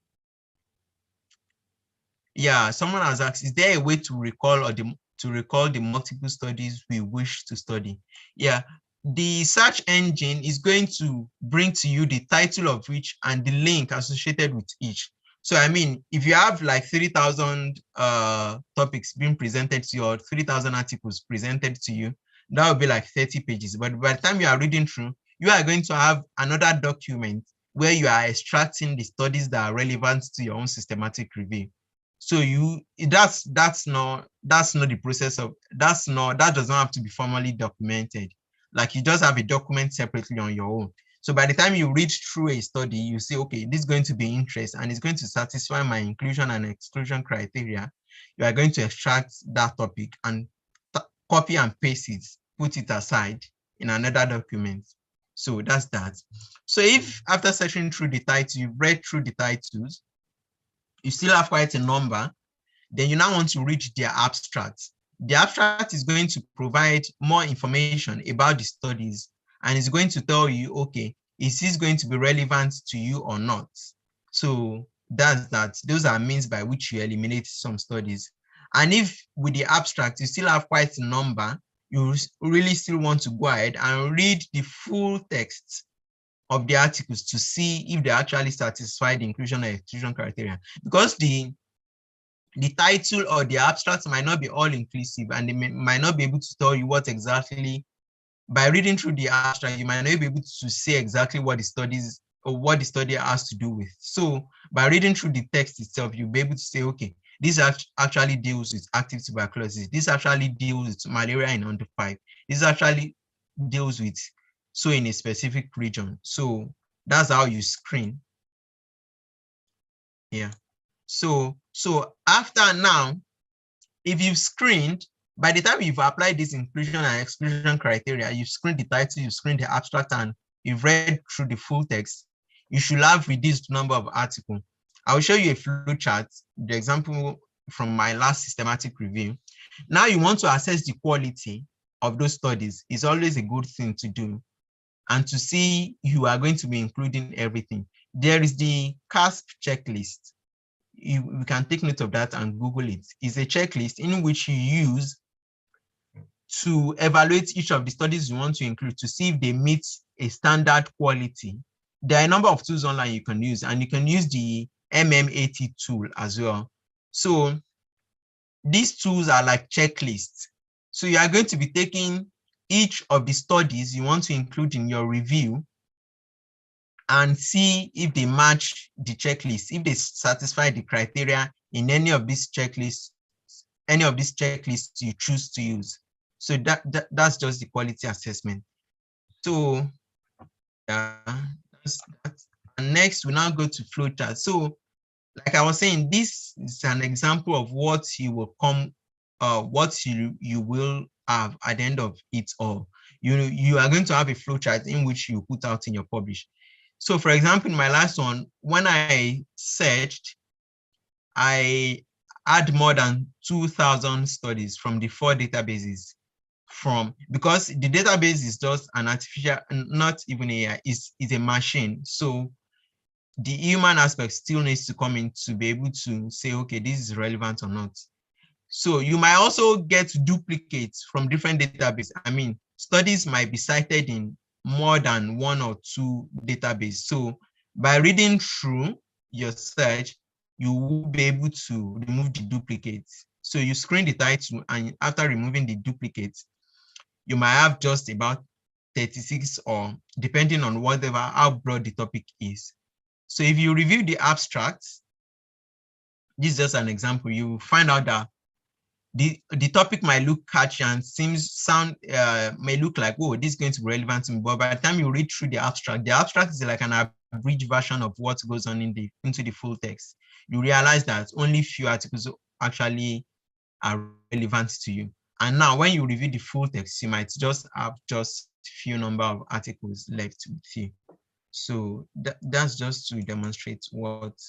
Yeah, someone has asked, is there a way to recall the multiple studies we wish to study? Yeah, the search engine is going to bring to you the title of each and the link associated with each. So I mean, if you have like 3,000 topics being presented to you, or 3,000 articles presented to you, that would be like 30 pages. But by the time you are reading through, you are going to have another document where you are extracting the studies that are relevant to your own systematic review. So that's not the process of, that does not have to be formally documented. Like, you just have a document separately on your own. So by the time you read through a study, you say, okay, this is going to be interest and it's going to satisfy my inclusion and exclusion criteria. You are going to extract that topic and copy and paste it, put it aside in another document. So that's that. So if after searching through the title, you've read through the titles, you still have quite a number, then you now want to read their abstract. The abstract is going to provide more information about the studies, and it's going to tell you, okay, is this going to be relevant to you or not? So that's that. Those are means by which you eliminate some studies. And if with the abstract, you still have quite a number, you really still want to go ahead and read the full text of the articles to see if they actually satisfy the inclusion or exclusion criteria. Because the title or the abstract might not be all inclusive, and they might not be able to tell you what exactly, by reading through the abstract, you might not be able to say exactly what the studies or what the study has to do with. So by reading through the text itself, you'll be able to say, okay, this actually deals with active tuberculosis. This actually deals with malaria in under 5. This actually deals with so in a specific region. So that's how you screen. Yeah. So after now, if you've screened, by the time you've applied this inclusion and exclusion criteria, you've screened the title, you've screened the abstract, and you've read through the full text, you should have reduced number of articles. I will show you a flow chart, the example from my last systematic review. Now you want to assess the quality of those studies. Is always a good thing to do, and to see you are going to be including everything. There is the Casp checklist. You can take note of that and Google it. It's a checklist in which you use to evaluate each of the studies you want to include to see if they meet a standard quality. There are a number of tools online you can use, and you can use the MMAT tool as well. So these tools are like checklists. So you are going to be taking each of the studies you want to include in your review and see if they match the checklist, if they satisfy the criteria in any of these checklists you choose to use. So that's just the quality assessment. So that's that. And next, we now go to flowchart. So like I was saying, this is an example of what you will will have at the end of it all. You are going to have a flowchart in which you put out in your publish. So for example, in my last one, when I searched, I had more than 2,000 studies from the 4 databases, because the database is just an artificial, not even AI, is a machine. So the human aspect still needs to come in to be able to say, okay, this is relevant or not. So you might also get duplicates from different databases. I mean, studies might be cited in more than one or two databases. So by reading through your search, you will be able to remove the duplicates. So you screen the title, and after removing the duplicates, you might have just about 36, or depending on whatever, how broad the topic is. So if you review the abstracts, this is just an example, you find out that the topic might look catchy and may look like, oh, this is going to be relevant to me. But by the time you read through the abstract is like an abridged version of what goes on into the full text. You realize that only few articles actually are relevant to you. And now when you review the full text, you might just have just few number of articles left with you. So that's just to demonstrate what,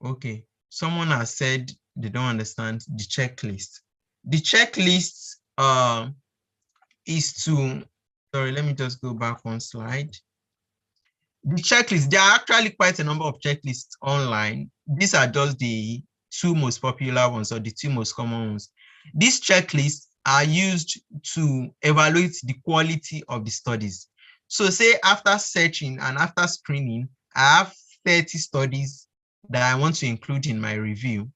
okay. Someone has said they don't understand the checklist. The checklist is to, sorry, let me just go back one slide. The checklist, there are actually quite a number of checklists online. These are just the two most popular ones, or the two most common ones. These checklists are used to evaluate the quality of the studies. So say after searching and after screening, I have 30 studies that I want to include in my review.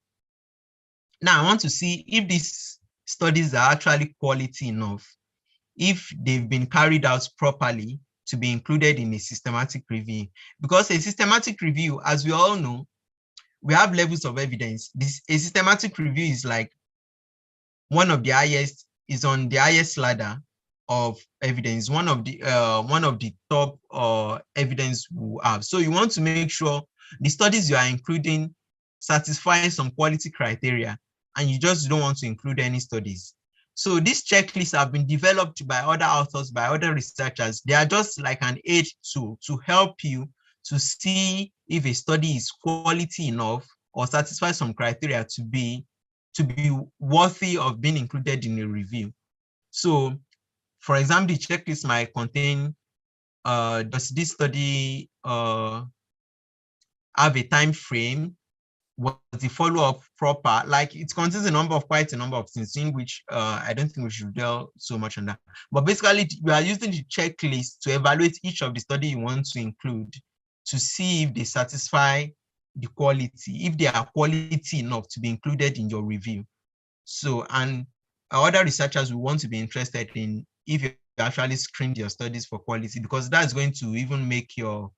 Now I want to see if these studies are actually quality enough, if they've been carried out properly to be included in a systematic review. Because a systematic review, as we all know, we have levels of evidence. A systematic review is like one of the highest, is on the highest ladder of evidence, one of the top evidence we have. So you want to make sure the studies you are including satisfy some quality criteria, and you just don't want to include any studies. So these checklists have been developed by other authors, by other researchers. They are just like an aid tool to help you to see if a study is quality enough or satisfies some criteria to be worthy of being included in a review. So, for example, the checklist might contain, does this study have a time frame? Was the follow-up proper? Like, it contains quite a number of things, in which I don't think we should dwell so much on that. But basically, we are using the checklist to evaluate each of the study you want to include, to see if they satisfy the quality, if they are quality enough to be included in your review. So, and other researchers will want to be interested in if you actually screened your studies for quality, because that's going to even make your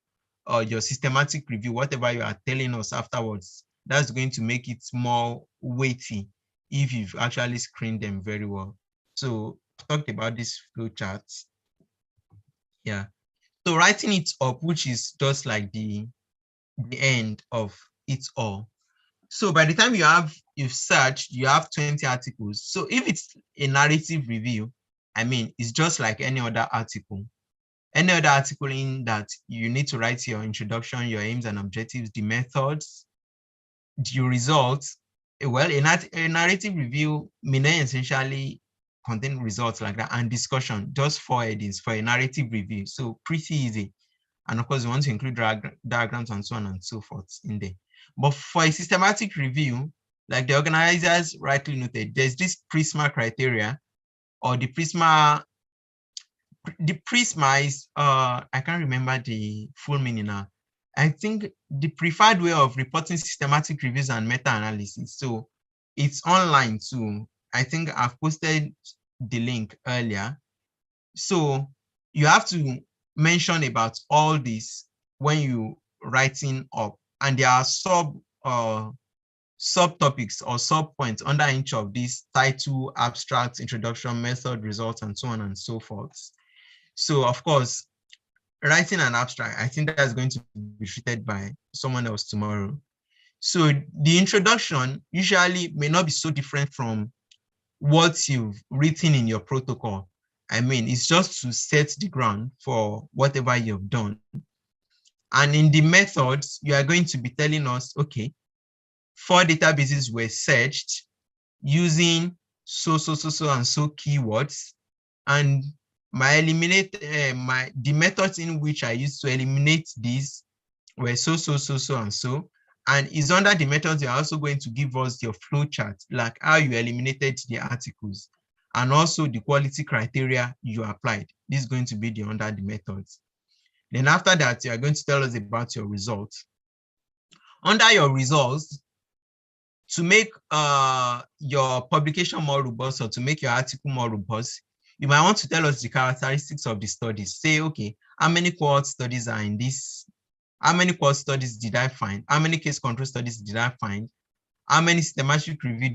systematic review, whatever you are telling us afterwards, that's going to make it more weighty if you've actually screened them very well. So I've talked about this flow charts. Yeah. So writing it up, which is just like the end of it all. So by the time you've searched, you have 20 articles. So if it's a narrative review, I mean, it's just like any other article. Any other article in that you need to write your introduction, your aims and objectives, the methods, the results. Well, a narrative review may not essentially contain results like that, and discussion, just 4 headings for a narrative review. So pretty easy. And of course, you want to include diagrams and so on and so forth in there. But for a systematic review, like the organizers rightly noted, there's this Prisma criteria, or the Prisma is, I can't remember the full meaning now. I think the preferred way of reporting systematic reviews and meta-analysis. So it's online too. I think I've posted the link earlier. So you have to mention about all this when you writing up, and there are subtopics or sub-points under each of these: title, abstract, introduction, method, results, and so on and so forth. So of course, writing an abstract, I think that's going to be treated by someone else tomorrow. So the introduction usually may not be so different from what you've written in your protocol. I mean, it's just to set the ground for whatever you've done. And in the methods, you are going to be telling us, okay, 4 databases were searched using so and so keywords, and the methods in which I used to eliminate these were so, and so. And is under the methods, you're also going to give us your flow chart, like how you eliminated the articles, and also the quality criteria you applied. This is going to be under the methods. Then after that, you are going to tell us about your results. Under your results, to make your publication more robust, or to make your article more robust, you might want to tell us the characteristics of the studies. Say, okay, how many cohort studies are in this? How many cohort studies did I find? How many case control studies did I find? How many systematic review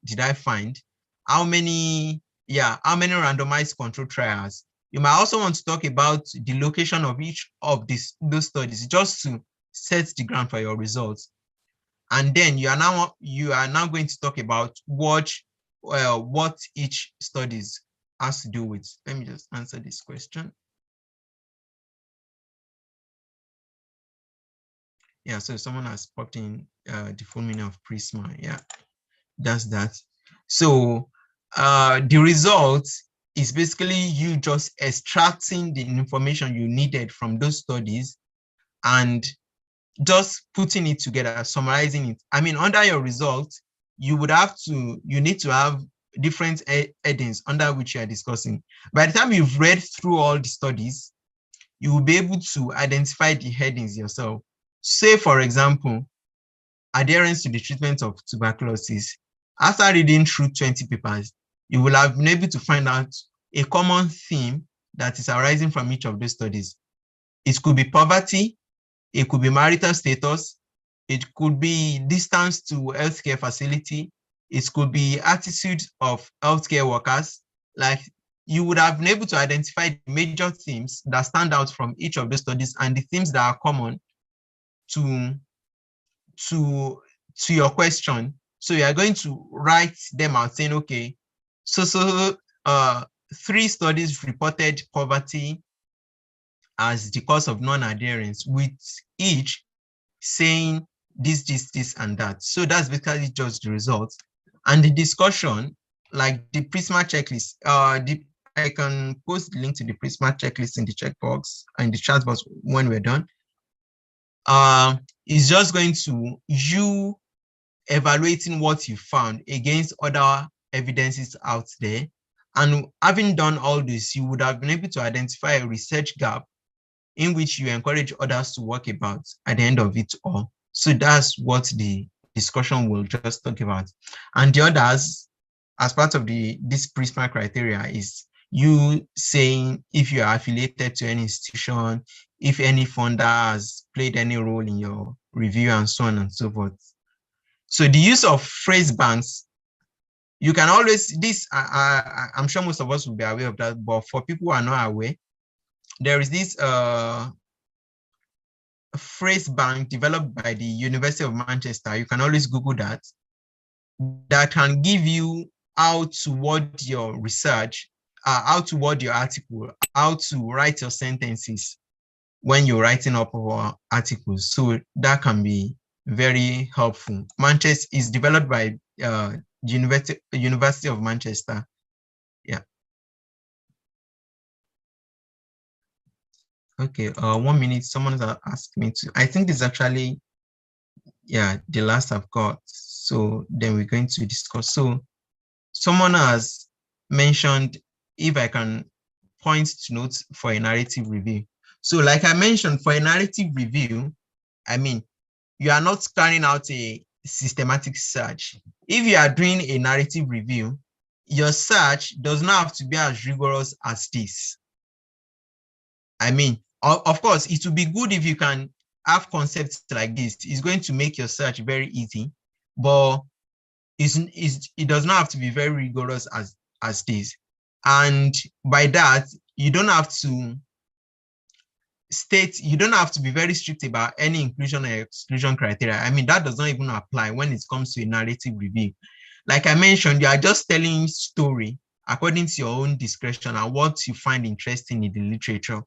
did I find? How many randomized control trials? You might also want to talk about the location of each of those studies, just to set the ground for your results. And then you are now going to talk about what each studies has to do with. Let me just answer this question. Yeah, so someone has popped in the full meaning of Prisma. Yeah, that's that. So the result is basically you just extracting the information you needed from those studies and just putting it together, summarizing it. I mean, under your result, you need to have different headings under which you are discussing. By the time you've read through all the studies, you will be able to identify the headings yourself. Say, for example, adherence to the treatment of tuberculosis. After reading through 20 papers, you will have been able to find out a common theme that is arising from each of those studies. It could be poverty, it could be marital status, it could be distance to healthcare facility, it could be attitude of healthcare workers. Like, you would have been able to identify the major themes that stand out from each of the studies and the themes that are common to your question. So you are going to write them out saying, okay, so 3 studies reported poverty as the cause of non-adherence, with each saying this, and that. So that's basically just the results. And the discussion, like the Prisma checklist, I can post the link to the Prisma checklist in the checkbox, in the chat box when we're done. Is just going to you evaluating what you found against other evidences out there. And having done all this, you would have been able to identify a research gap in which you encourage others to work about at the end of it all. So that's what the discussion will just talk about. And the others, as part of this Prisma criteria, is you saying if you are affiliated to any institution, if any funder has played any role in your review, and so on and so forth. So the use of phrase banks, you can always, I'm sure most of us will be aware of that, but for people who are not aware, there is this phrase bank developed by the University of Manchester. You can always Google that can give you how to word your research, how to word your article, how to write your sentences when you're writing up our articles. So that can be very helpful. Manchester is developed by University of Manchester. Yeah. Okay, 1 minute. Someone has asked me to, I think this is actually, yeah, the last I've got. So then we're going to discuss. So someone has mentioned if I can point to notes for a narrative review. So like I mentioned, for a narrative review, I mean, you are not carrying out a systematic search. If you are doing a narrative review, your search does not have to be as rigorous as this. I mean, of course, it would be good if you can have concepts like this. It's going to make your search very easy, but it does not have to be very rigorous as this. And by that, you don't have to be very strict about any inclusion or exclusion criteria. I mean, that does not even apply when it comes to a narrative review. Like I mentioned, you are just telling story according to your own discretion and what you find interesting in the literature.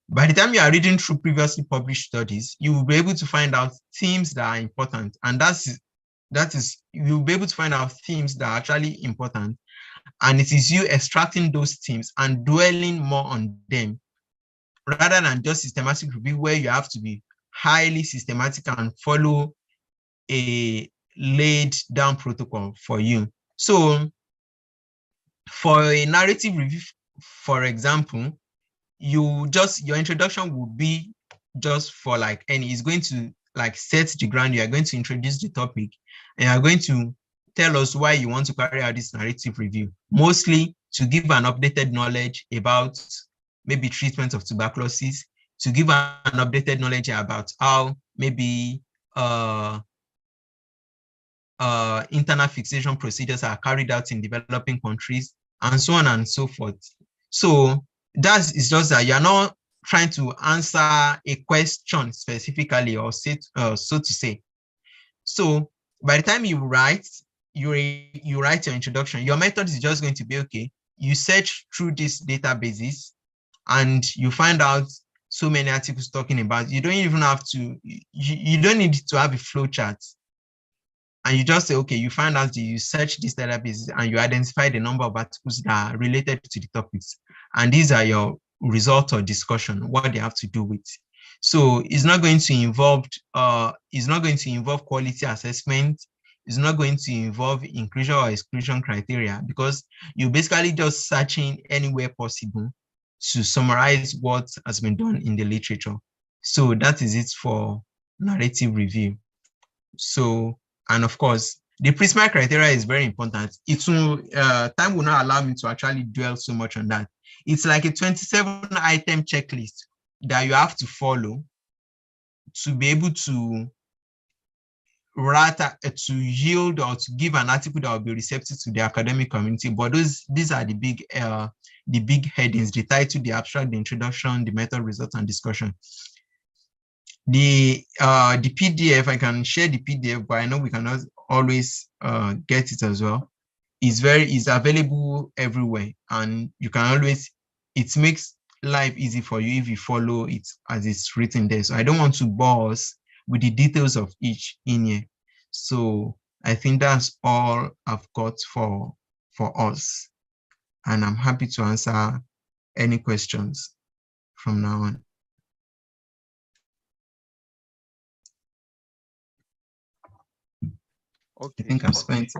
By the time you are reading through previously published studies, you will be able to find out themes that are important. And that is, you'll be able to find out themes that are actually important. And it is you extracting those themes and dwelling more on them rather than just systematic review where you have to be highly systematic and follow a laid down protocol for you. So for a narrative review, for example, your introduction will be just for like any, it's going to like set the ground. You are going to introduce the topic and you are going to tell us why you want to carry out this narrative review, mostly to give an updated knowledge about maybe treatment of tuberculosis, to give an updated knowledge about how maybe uh, internal fixation procedures are carried out in developing countries, and so on and so forth. So that is just that you're not trying to answer a question specifically or say, so to say. So by the time you write your introduction, your method is just going to be, okay, you search through these databases and you find out so many articles talking about, you don't even have to, you don't need to have a flow chart. And you just say, okay, you find out, you search these databases and you identify the number of articles that are related to the topics. And these are your results or discussion, what they have to do with. So it's not going to involve quality assessment. It's not going to involve inclusion or exclusion criteria, because you're basically just searching anywhere possible to summarize what has been done in the literature. So that is it for narrative review. So, and of course, the Prisma criteria is very important. It will, time will not allow me to actually dwell so much on that. It's like a 27-item checklist that you have to follow to be able to write, to yield or to give an article that will be receptive to the academic community. But these are the big headings: the title, the abstract, the introduction, the method, results, and discussion. The PDF, I can share the PDF, but I know we cannot always get it as well. It's available everywhere, and you can always, it makes life easy for you if you follow it as it's written there. So I don't want to bore us with the details of each in here. So I think that's all I've got for us, and I'm happy to answer any questions from now on. Okay. I think I've spent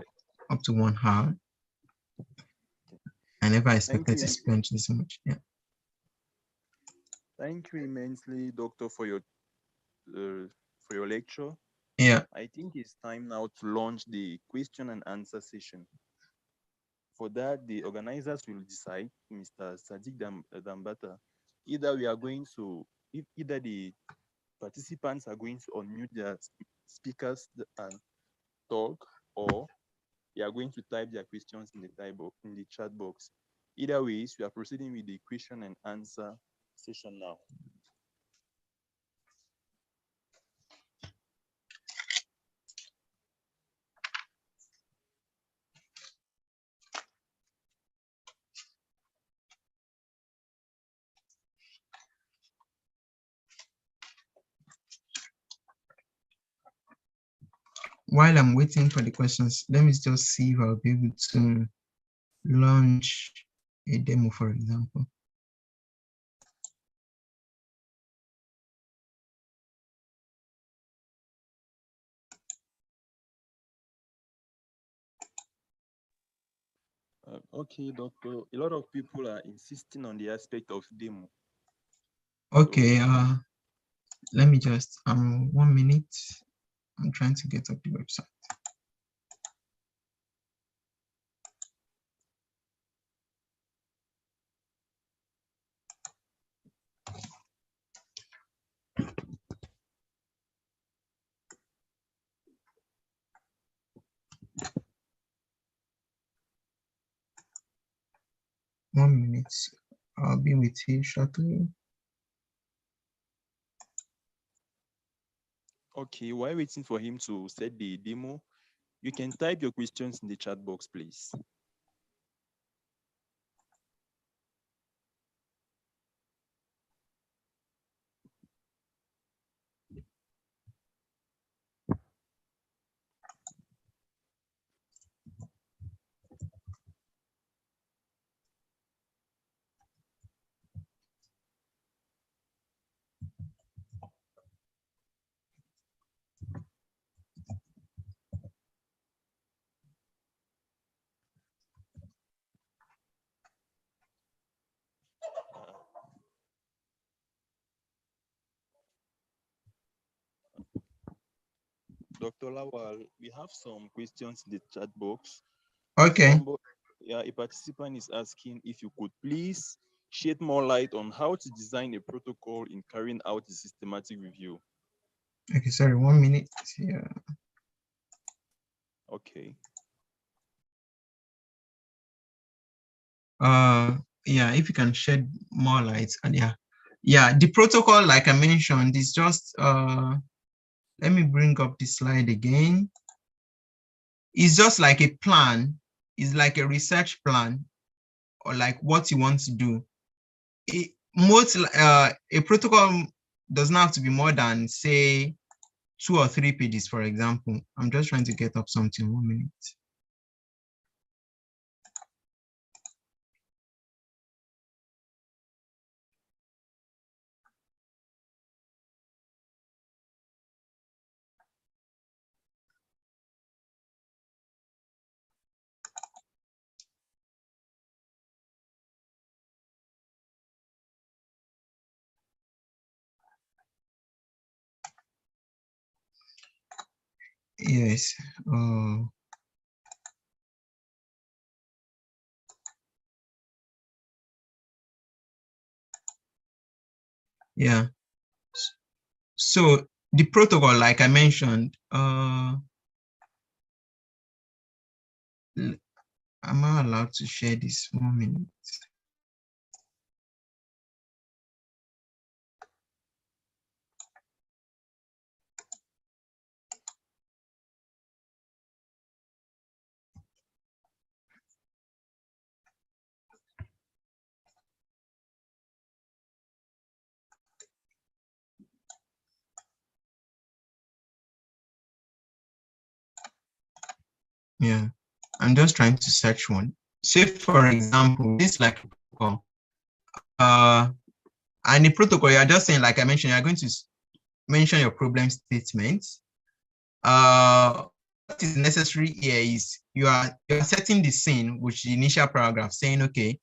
up to 1 hour. I never expected to spend this much. Yeah. Thank you immensely, Doctor, for your lecture. Yeah. I think it's time now to launch the question and answer session. For that, the organizers will decide, Mr. Sadiq Dambata, either we are going to, either the participants are going to unmute their speakers and talk, or they are going to type their questions in the chat box. Either ways, we are proceeding with the question and answer session now. While I'm waiting for the questions, let me just see if I'll be able to launch a demo, for example. Okay, Doctor. A lot of people are insisting on the aspect of demo. Okay, let me just 1 minute. I'm trying to get up the website. One minute. I'll be with you shortly. Okay, while waiting for him to set the demo, you can type your questions in the chat box, please. Dr. Lawal, we have some questions in the chat box. Okay. A participant is asking if you could please shed more light on how to design a protocol in carrying out a systematic review. Okay, sorry, 1 minute. Yeah. Okay. Yeah, if you can shed more light, and yeah, the protocol, like I mentioned, is just let me bring up the slide again. It's just like a plan. It's like a research plan, or like what you want to do. A protocol does not have to be more than, say, 2 or 3 pages, for example. I'm just trying to get up something. 1 minute. Yes. Yeah. So the protocol, like I mentioned, am I allowed to share this 1 minute? Yeah, I'm just trying to search one. Say, for example, this like a protocol. And the protocol, you're just saying, like I mentioned, you're going to mention your problem statement. What is necessary here is you're setting the scene, which the initial paragraph saying, okay,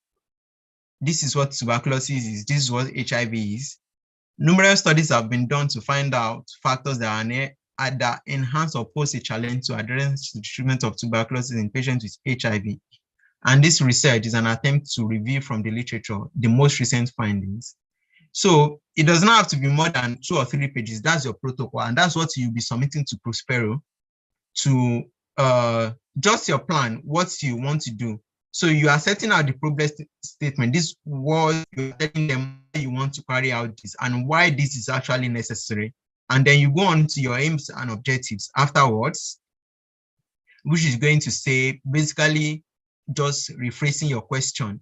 this is what tuberculosis is, this is what HIV is. Numerous studies have been done to find out factors that that enhance or pose a challenge to adherence to the treatment of tuberculosis in patients with HIV. And this research is an attempt to review from the literature the most recent findings. So it does not have to be more than 2 or 3 pages. That's your protocol, and that's what you'll be submitting to Prospero to just your plan, what you want to do. So you are setting out the problem statement. This was you're telling them why you want to carry out this and why this is actually necessary. And then you go on to your aims and objectives afterwards, which is going to say basically just rephrasing your question.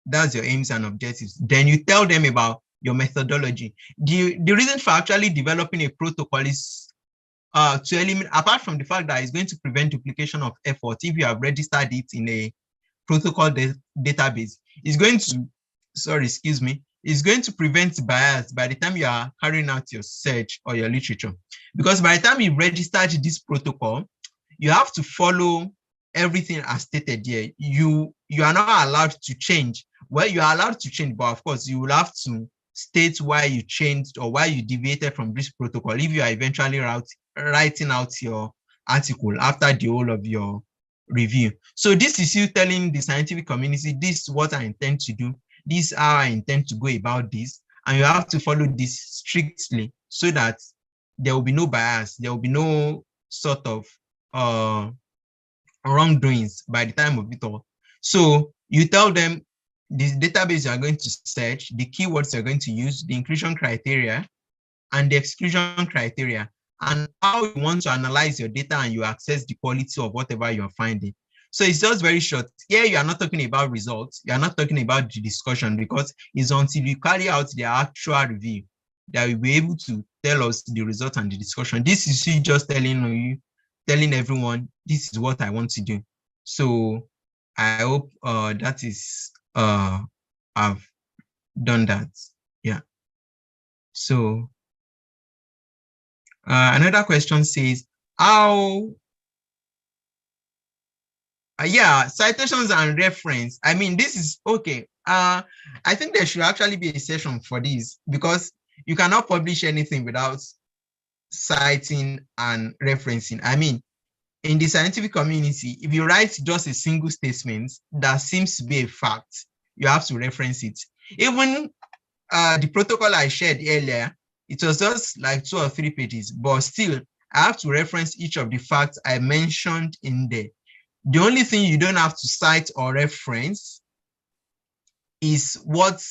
That's your aims and objectives. Then you tell them about your methodology. The reason for actually developing a protocol is to eliminate, apart from the fact that it's going to prevent duplication of effort if you have registered it in a protocol database, it's going to, it's going to prevent bias by the time you are carrying out your search or your literature. Because by the time you registered this protocol, you have to follow everything as stated here. You are not allowed to change. Well, you are allowed to change, but of course you will have to state why you changed or why you deviated from this protocol if you are eventually writing out your article after the whole of your review. So this is you telling the scientific community, this is what I intend to do, this is how I intend to go about this, and you have to follow this strictly so that there will be no bias, there will be no sort of wrongdoings by the time of it all. So you tell them the database you are going to search, the keywords you're going to use, the inclusion criteria and the exclusion criteria, and how you want to analyze your data and you access the quality of whatever you're finding. So it's just very short. Here you are not talking about results, you are not talking about the discussion, because it's until you carry out the actual review that you'll be able to tell us the result and the discussion. This is you just telling everyone, this is what I want to do. So I hope that is I've done that. Yeah. So another question says, how yeah, citations and reference. I mean, this is okay. I think there should actually be a session for this, because you cannot publish anything without citing and referencing. I mean, in the scientific community, if you write just a single statement that seems to be a fact, you have to reference it. Even the protocol I shared earlier, it was just like 2 or 3 pages, but still, I have to reference each of the facts I mentioned in there. The only thing you don't have to cite or reference is what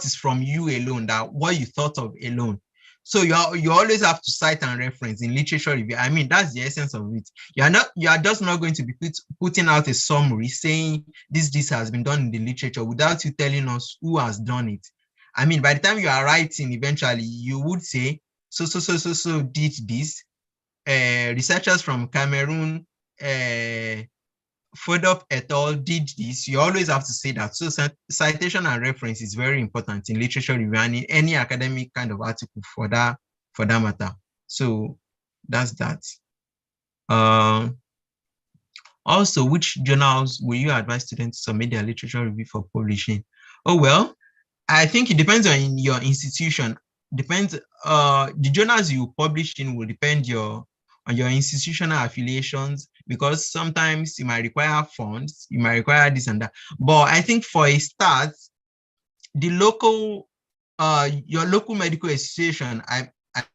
is from you alone, that what you thought of alone. So you always have to cite and reference in literature review. I mean, that's the essence of it. You are just not going to be putting out a summary saying this has been done in the literature without you telling us who has done it. I mean, by the time you are writing, eventually you would say so did this. Researchers from Cameroon, Fodop et al. Did this. You always have to say that. So citation and reference is very important in literature review and in any academic kind of article for that matter. So that's that. Also, which journals will you advise students to submit their literature review for publishing? Oh, well, I think it depends on your institution. Depends, the journals you publish in will depend on your institutional affiliations, because sometimes you might require funds, you might require this and that. But I think for a start, the local, your local medical association, I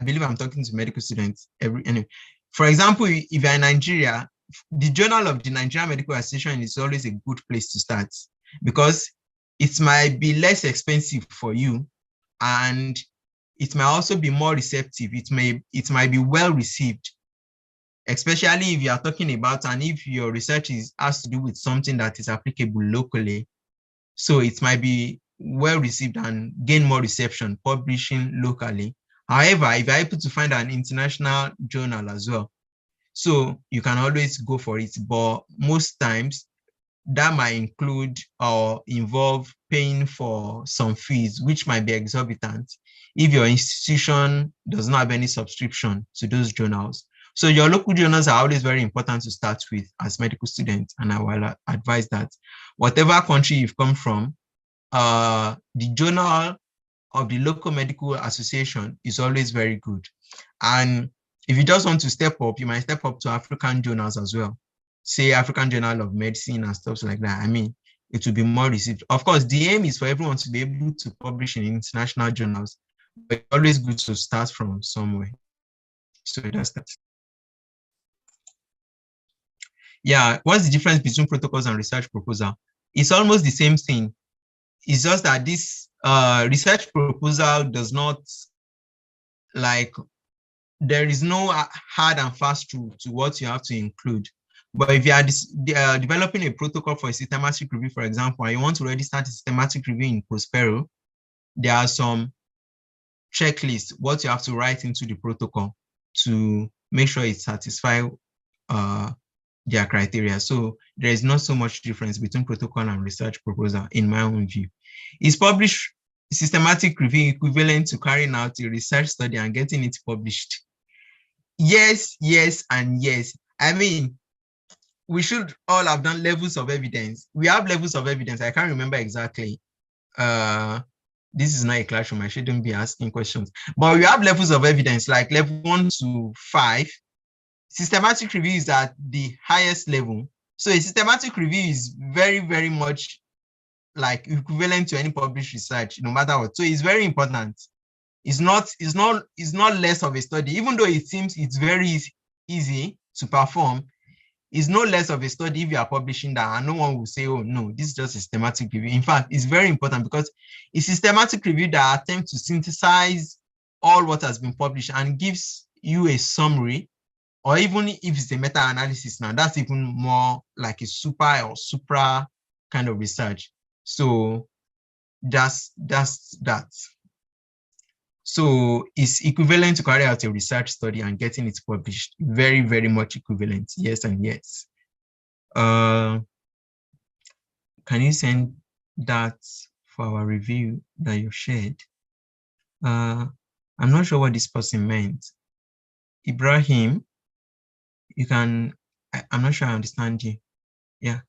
believe I'm talking to medical students anyway. For example, if you're in Nigeria, the Journal of the Nigerian Medical Association is always a good place to start, because it might be less expensive for you, and it might also be more receptive. It might be well received, especially if you are talking about, and if your research has to do with something that is applicable locally. So it might be well received and gain more reception publishing locally. However, if you're able to find an international journal as well, so you can always go for it. But most times that might include or involve paying for some fees, which might be exorbitant if your institution does not have any subscription to those journals. So your local journals are always very important to start with as medical students, and I will advise that whatever country you've come from, the journal of the local medical association is always very good. And if you just want to step up, you might step up to African journals as well. Say African Journal of Medicine and stuff like that. I mean, it will be more received. Of course, the aim is for everyone to be able to publish in international journals, but it's always good to start from somewhere. So that's that. Yeah, what's the difference between protocols and research proposal? It's almost the same thing. It's just that this research proposal does not, like, there is no hard and fast rule to what you have to include. But if you are developing a protocol for a systematic review, for example, and you want to already start a systematic review in Prospero, there are some checklists, what you have to write into the protocol to make sure it satisfies their criteria. So there is not so much difference between protocol and research proposal in my own view. Is published systematic review equivalent to carrying out a research study and getting it published? Yes, yes, and yes. I mean, we should all have done levels of evidence. We have levels of evidence. I can't remember exactly. This is not a classroom. I shouldn't be asking questions. But we have levels of evidence, like level 1 to 5. Systematic review is at the highest level. So a systematic review is very, very much like equivalent to any published research, no matter what. So it's very important. It's not less of a study, even though it seems it's very easy to perform. It's no less of a study if you are publishing that, and no one will say, oh no, this is just a systematic review. In fact, it's very important because it's systematic review that attempts to synthesize all what has been published and gives you a summary, or even if it's a meta-analysis now, that's even more like a super or supra kind of research. So that's that. So it's equivalent to carry out a research study and getting it published. Very, very much equivalent. Yes and yes. Can you send that for our review that you shared? I'm not sure what this person meant. Ibrahim, you can, I'm not sure I understand you. Yeah.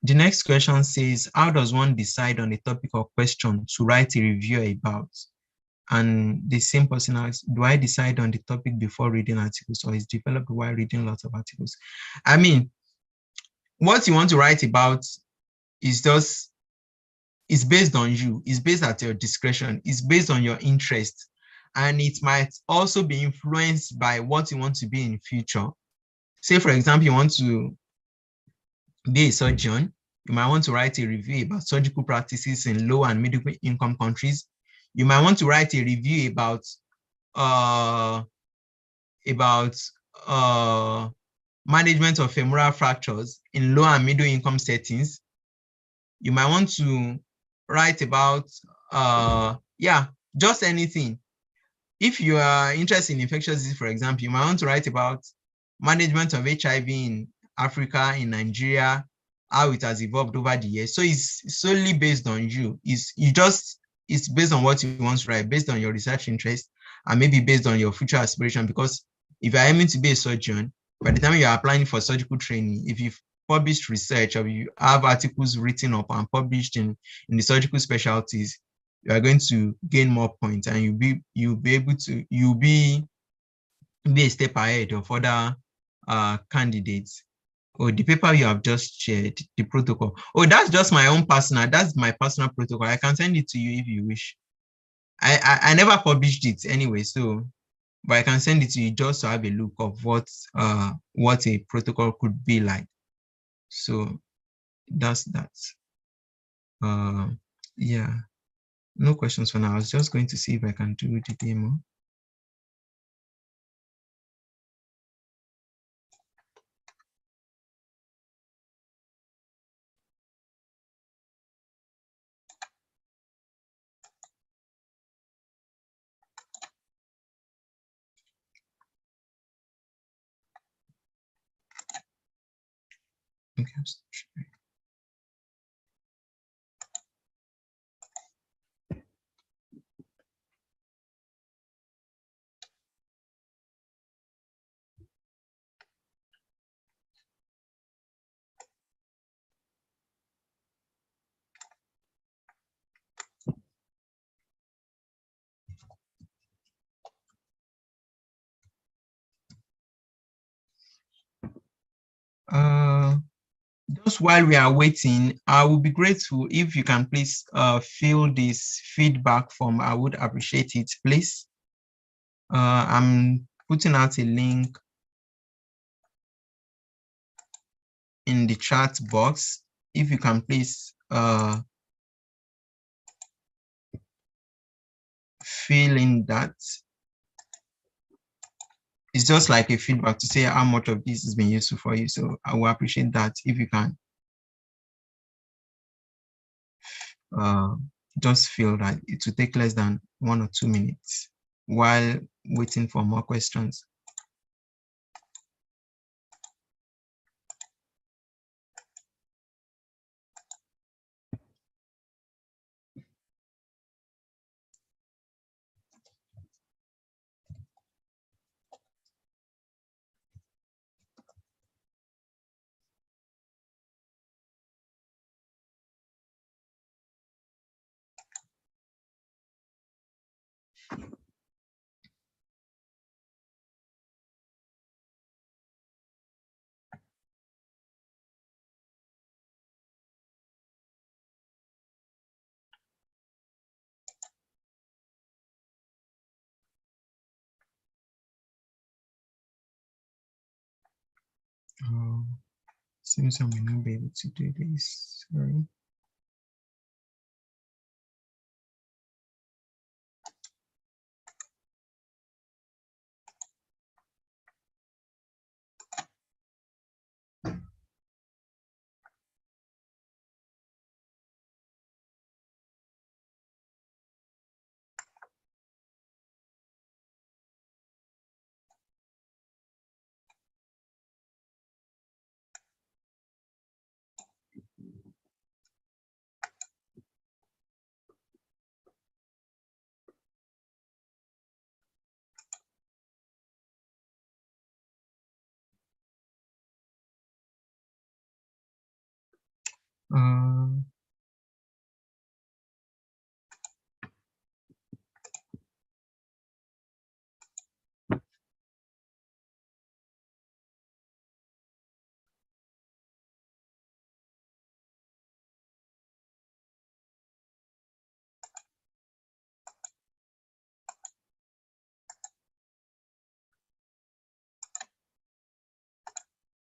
The next question says, how does one decide on a topic or question to write a review about? and the same person asks, do I decide on the topic before reading articles, or is developed while reading lots of articles? I mean, what you want to write about is just, it's based on you, it's based at your discretion, it's based on your interest, and it might also be influenced by what you want to be in the future. Say, for example, you want to be a surgeon, you might want to write a review about surgical practices in low and middle income countries. You might want to write a review uh, about management of femoral fractures in low and middle income settings. You might want to write about, yeah, just anything. If you are interested in infectious disease, for example, you might want to write about management of HIV in Africa, in Nigeria, how it has evolved over the years. So it's solely based on you. It's based on what you want to write, based on your research interest, and maybe based on your future aspiration. Because if you're aiming to be a surgeon, by the time you're applying for surgical training, if you've published research or you have articles written up and published in the surgical specialties, you are going to gain more points, and you'll be a step ahead of other candidates. Oh, the paper you have just shared, the protocol. Oh, that's my personal protocol. I can send it to you if you wish. I never published it anyway, so, but I can send it to you just to have a look of what a protocol could be like. So that's that. Yeah, no questions for now. I was just going to see if I can do the demo. Okay. Just while we are waiting, I would be grateful if you can please fill this feedback form. I would appreciate it, please. I'm putting out a link in the chat box. If you can please fill in that. It's just like a feedback to say how much of this has been useful for you. So I will appreciate that if you can just feel that it will take less than 1 or 2 minutes while waiting for more questions. Seems I may not be able to do this. Sorry.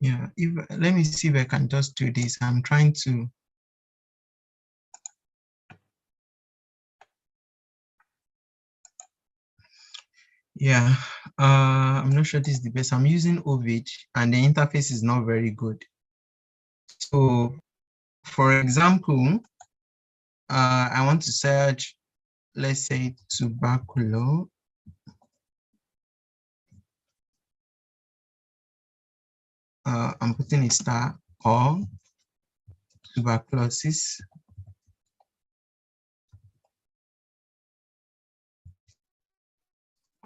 Yeah, let me see if I can just do this. I'm trying to. Yeah, I'm not sure this is the best. I'm using Ovid and the interface is not very good. So, for example, I want to search, let's say, tuberculosis. I'm putting a star, or tuberculosis,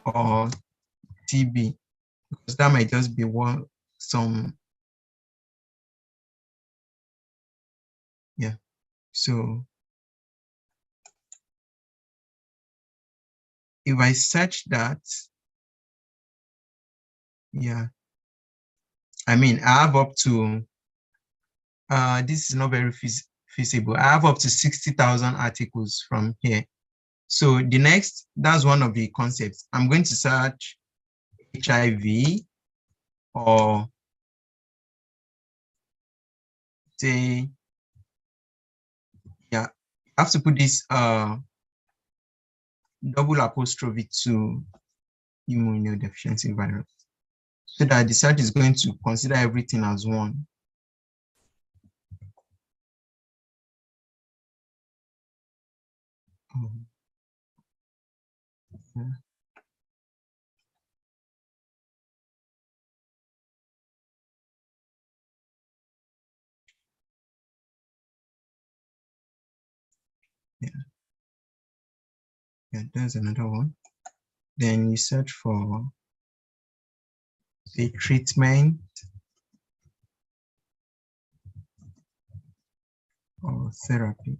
or TB, because that might just be some, yeah. So if I search that, yeah, I mean, I have up to, this is not very feasible. I have up to 60,000 articles from here. So the next, that's one of the concepts. I'm going to search HIV, or say, yeah, I have to put this double apostrophe to immunodeficiency virus, so that the search is going to consider everything as one. Yeah. Yeah, yeah, there's another one. Then you search for the treatment or therapy.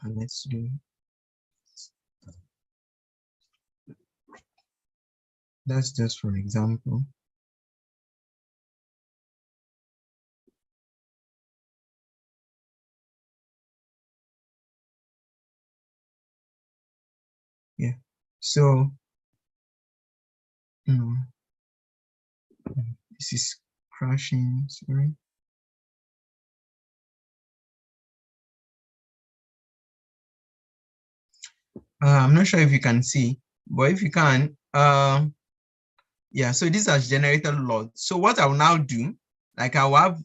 And let's do, that's just for example. Yeah, so this is crashing, sorry. I'm not sure if you can see, but if you can, yeah, so this has generated a lot. So what I will now do, like I will have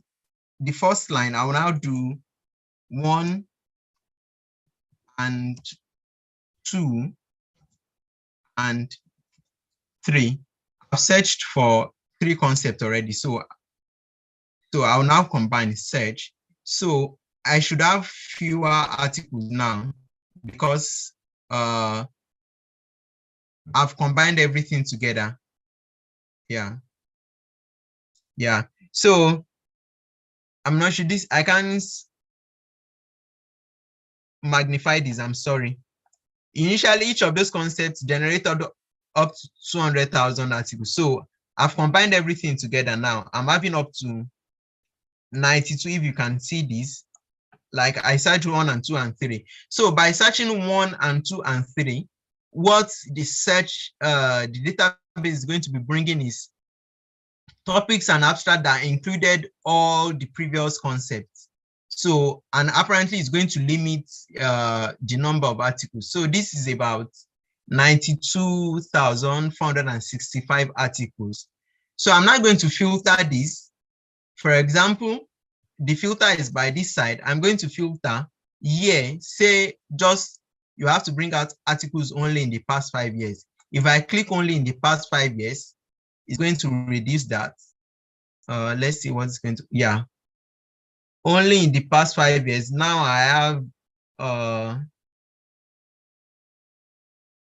the first line, I will now do 1 and 2 and 3. I've searched for 3 concepts already. So I'll now combine search. So I should have fewer articles now because I've combined everything together. Yeah. Yeah. So I'm not sure this, I can magnify this, I'm sorry. Initially, each of those concepts generated up to 200,000 articles. So I've combined everything together now. I'm having up to 92, if you can see this. Like I searched 1 and 2 and 3. So by searching 1 and 2 and 3, what the search, the database is going to be bringing is topics and abstract that included all the previous concepts. So, and apparently it's going to limit the number of articles. So this is about 92,465 articles. So I'm not going to filter this. For example, the filter is by this side. I'm going to filter here, say just, you have to bring out articles only in the past 5 years. If I click only in the past 5 years, it's going to reduce that. Let's see what's going to, yeah. Only in the past 5 years. Now I have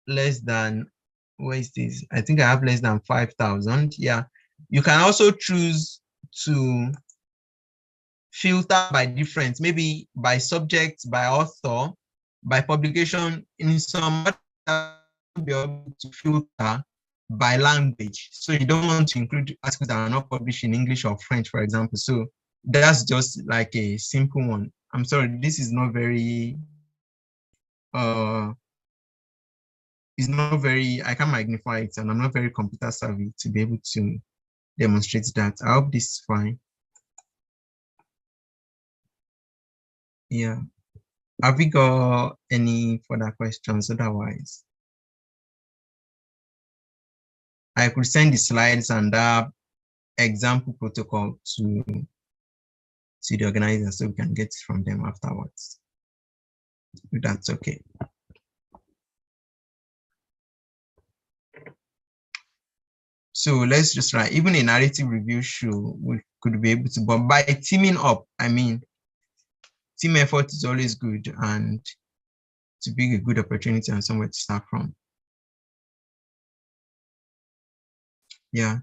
less than, what is this? I think I have less than 5,000. Yeah. You can also choose to filter by difference, maybe by subject, by author, by publication. In some, be able to filter by language. So you don't want to include articles that are not published in English or French, for example. So that's just like a simple one. I'm sorry, this is not very it's not very, I can't magnify it, and I'm not very computer savvy to be able to demonstrate that. I hope this is fine. Yeah. Have we got any further questions? Otherwise, I could send the slides and that example protocol to the organizer so we can get it from them afterwards. If that's okay. So let's just try. Even a narrative review show, we could be able to, but by teaming up, I mean, team effort is always good and to be a good opportunity and somewhere to start from. Yeah.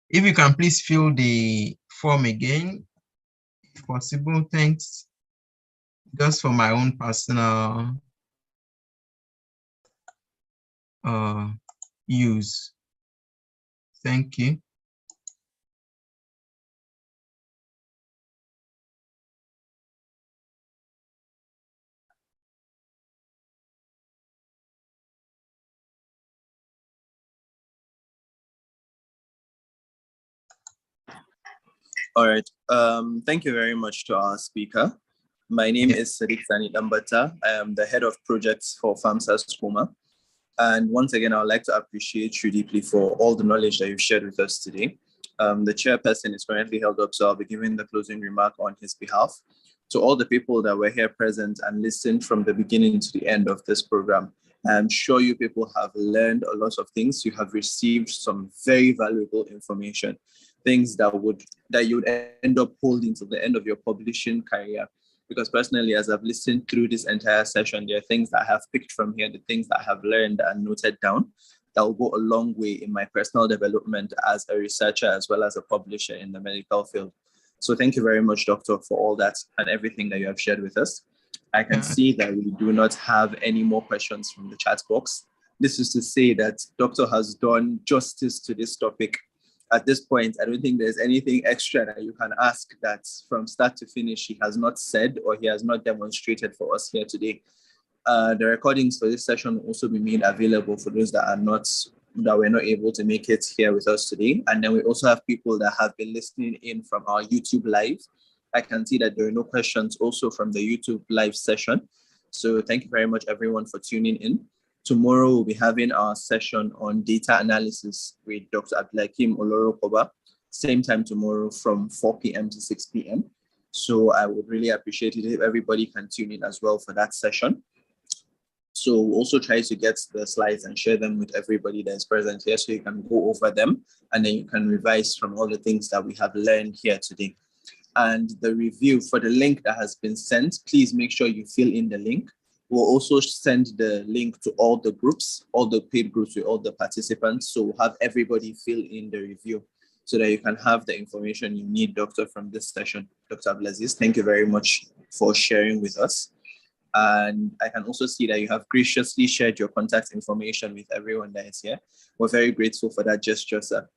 If you can please fill the form again, if possible, thanks. Just for my own personal use. Thank you. All right. Thank you very much to our speaker. My name is Sadiq Sani Dambata. I am the head of projects for FAMSA Skuma. And once again, I would like to appreciate you deeply for all the knowledge that you've shared with us today. The chairperson is currently held up, so I'll be giving the closing remark on his behalf. To all the people that were here present and listened from the beginning to the end of this program, I'm sure you people have learned a lot of things. You have received some very valuable information, things that you'd end up holding to the end of your publishing career. Because personally, as I've listened through this entire session, there are things that I have picked from here, the things that I have learned and noted down that will go a long way in my personal development as a researcher as well as a publisher in the medical field. So thank you very much, Doctor, for all that and everything that you have shared with us. I can see that we do not have any more questions from the chat box. This is to say that Doctor has done justice to this topic. At this point, I don't think there's anything extra that you can ask that from start to finish he has not said or he has not demonstrated for us here today. The recordings for this session will also be made available for those that were not able to make it here with us today. And then we also have people that have been listening in from our YouTube live. I can see that there are no questions also from the YouTube live session. So thank you very much, everyone, for tuning in. Tomorrow, we'll be having our session on data analysis with Dr. Abdulakim Olorokoba, same time tomorrow from 4 p.m. to 6 p.m. So I would really appreciate it if everybody can tune in as well for that session. So we'll also try to get the slides and share them with everybody that is present here so you can go over them and then you can revise from all the things that we have learned here today. And the review for the link that has been sent, please make sure you fill in the link. We'll also send the link to all the groups, all the paid groups with all the participants. So we'll have everybody fill in the review so that you can have the information you need, Doctor, from this session. Dr. Abdulaziz, thank you very much for sharing with us. And I can also see that you have graciously shared your contact information with everyone that is here. We're very grateful for that gesture, sir.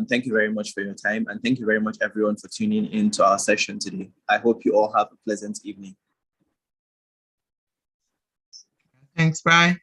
Thank you very much for your time. And thank you very much, everyone, for tuning in to our session today. I hope you all have a pleasant evening. Thanks, bye.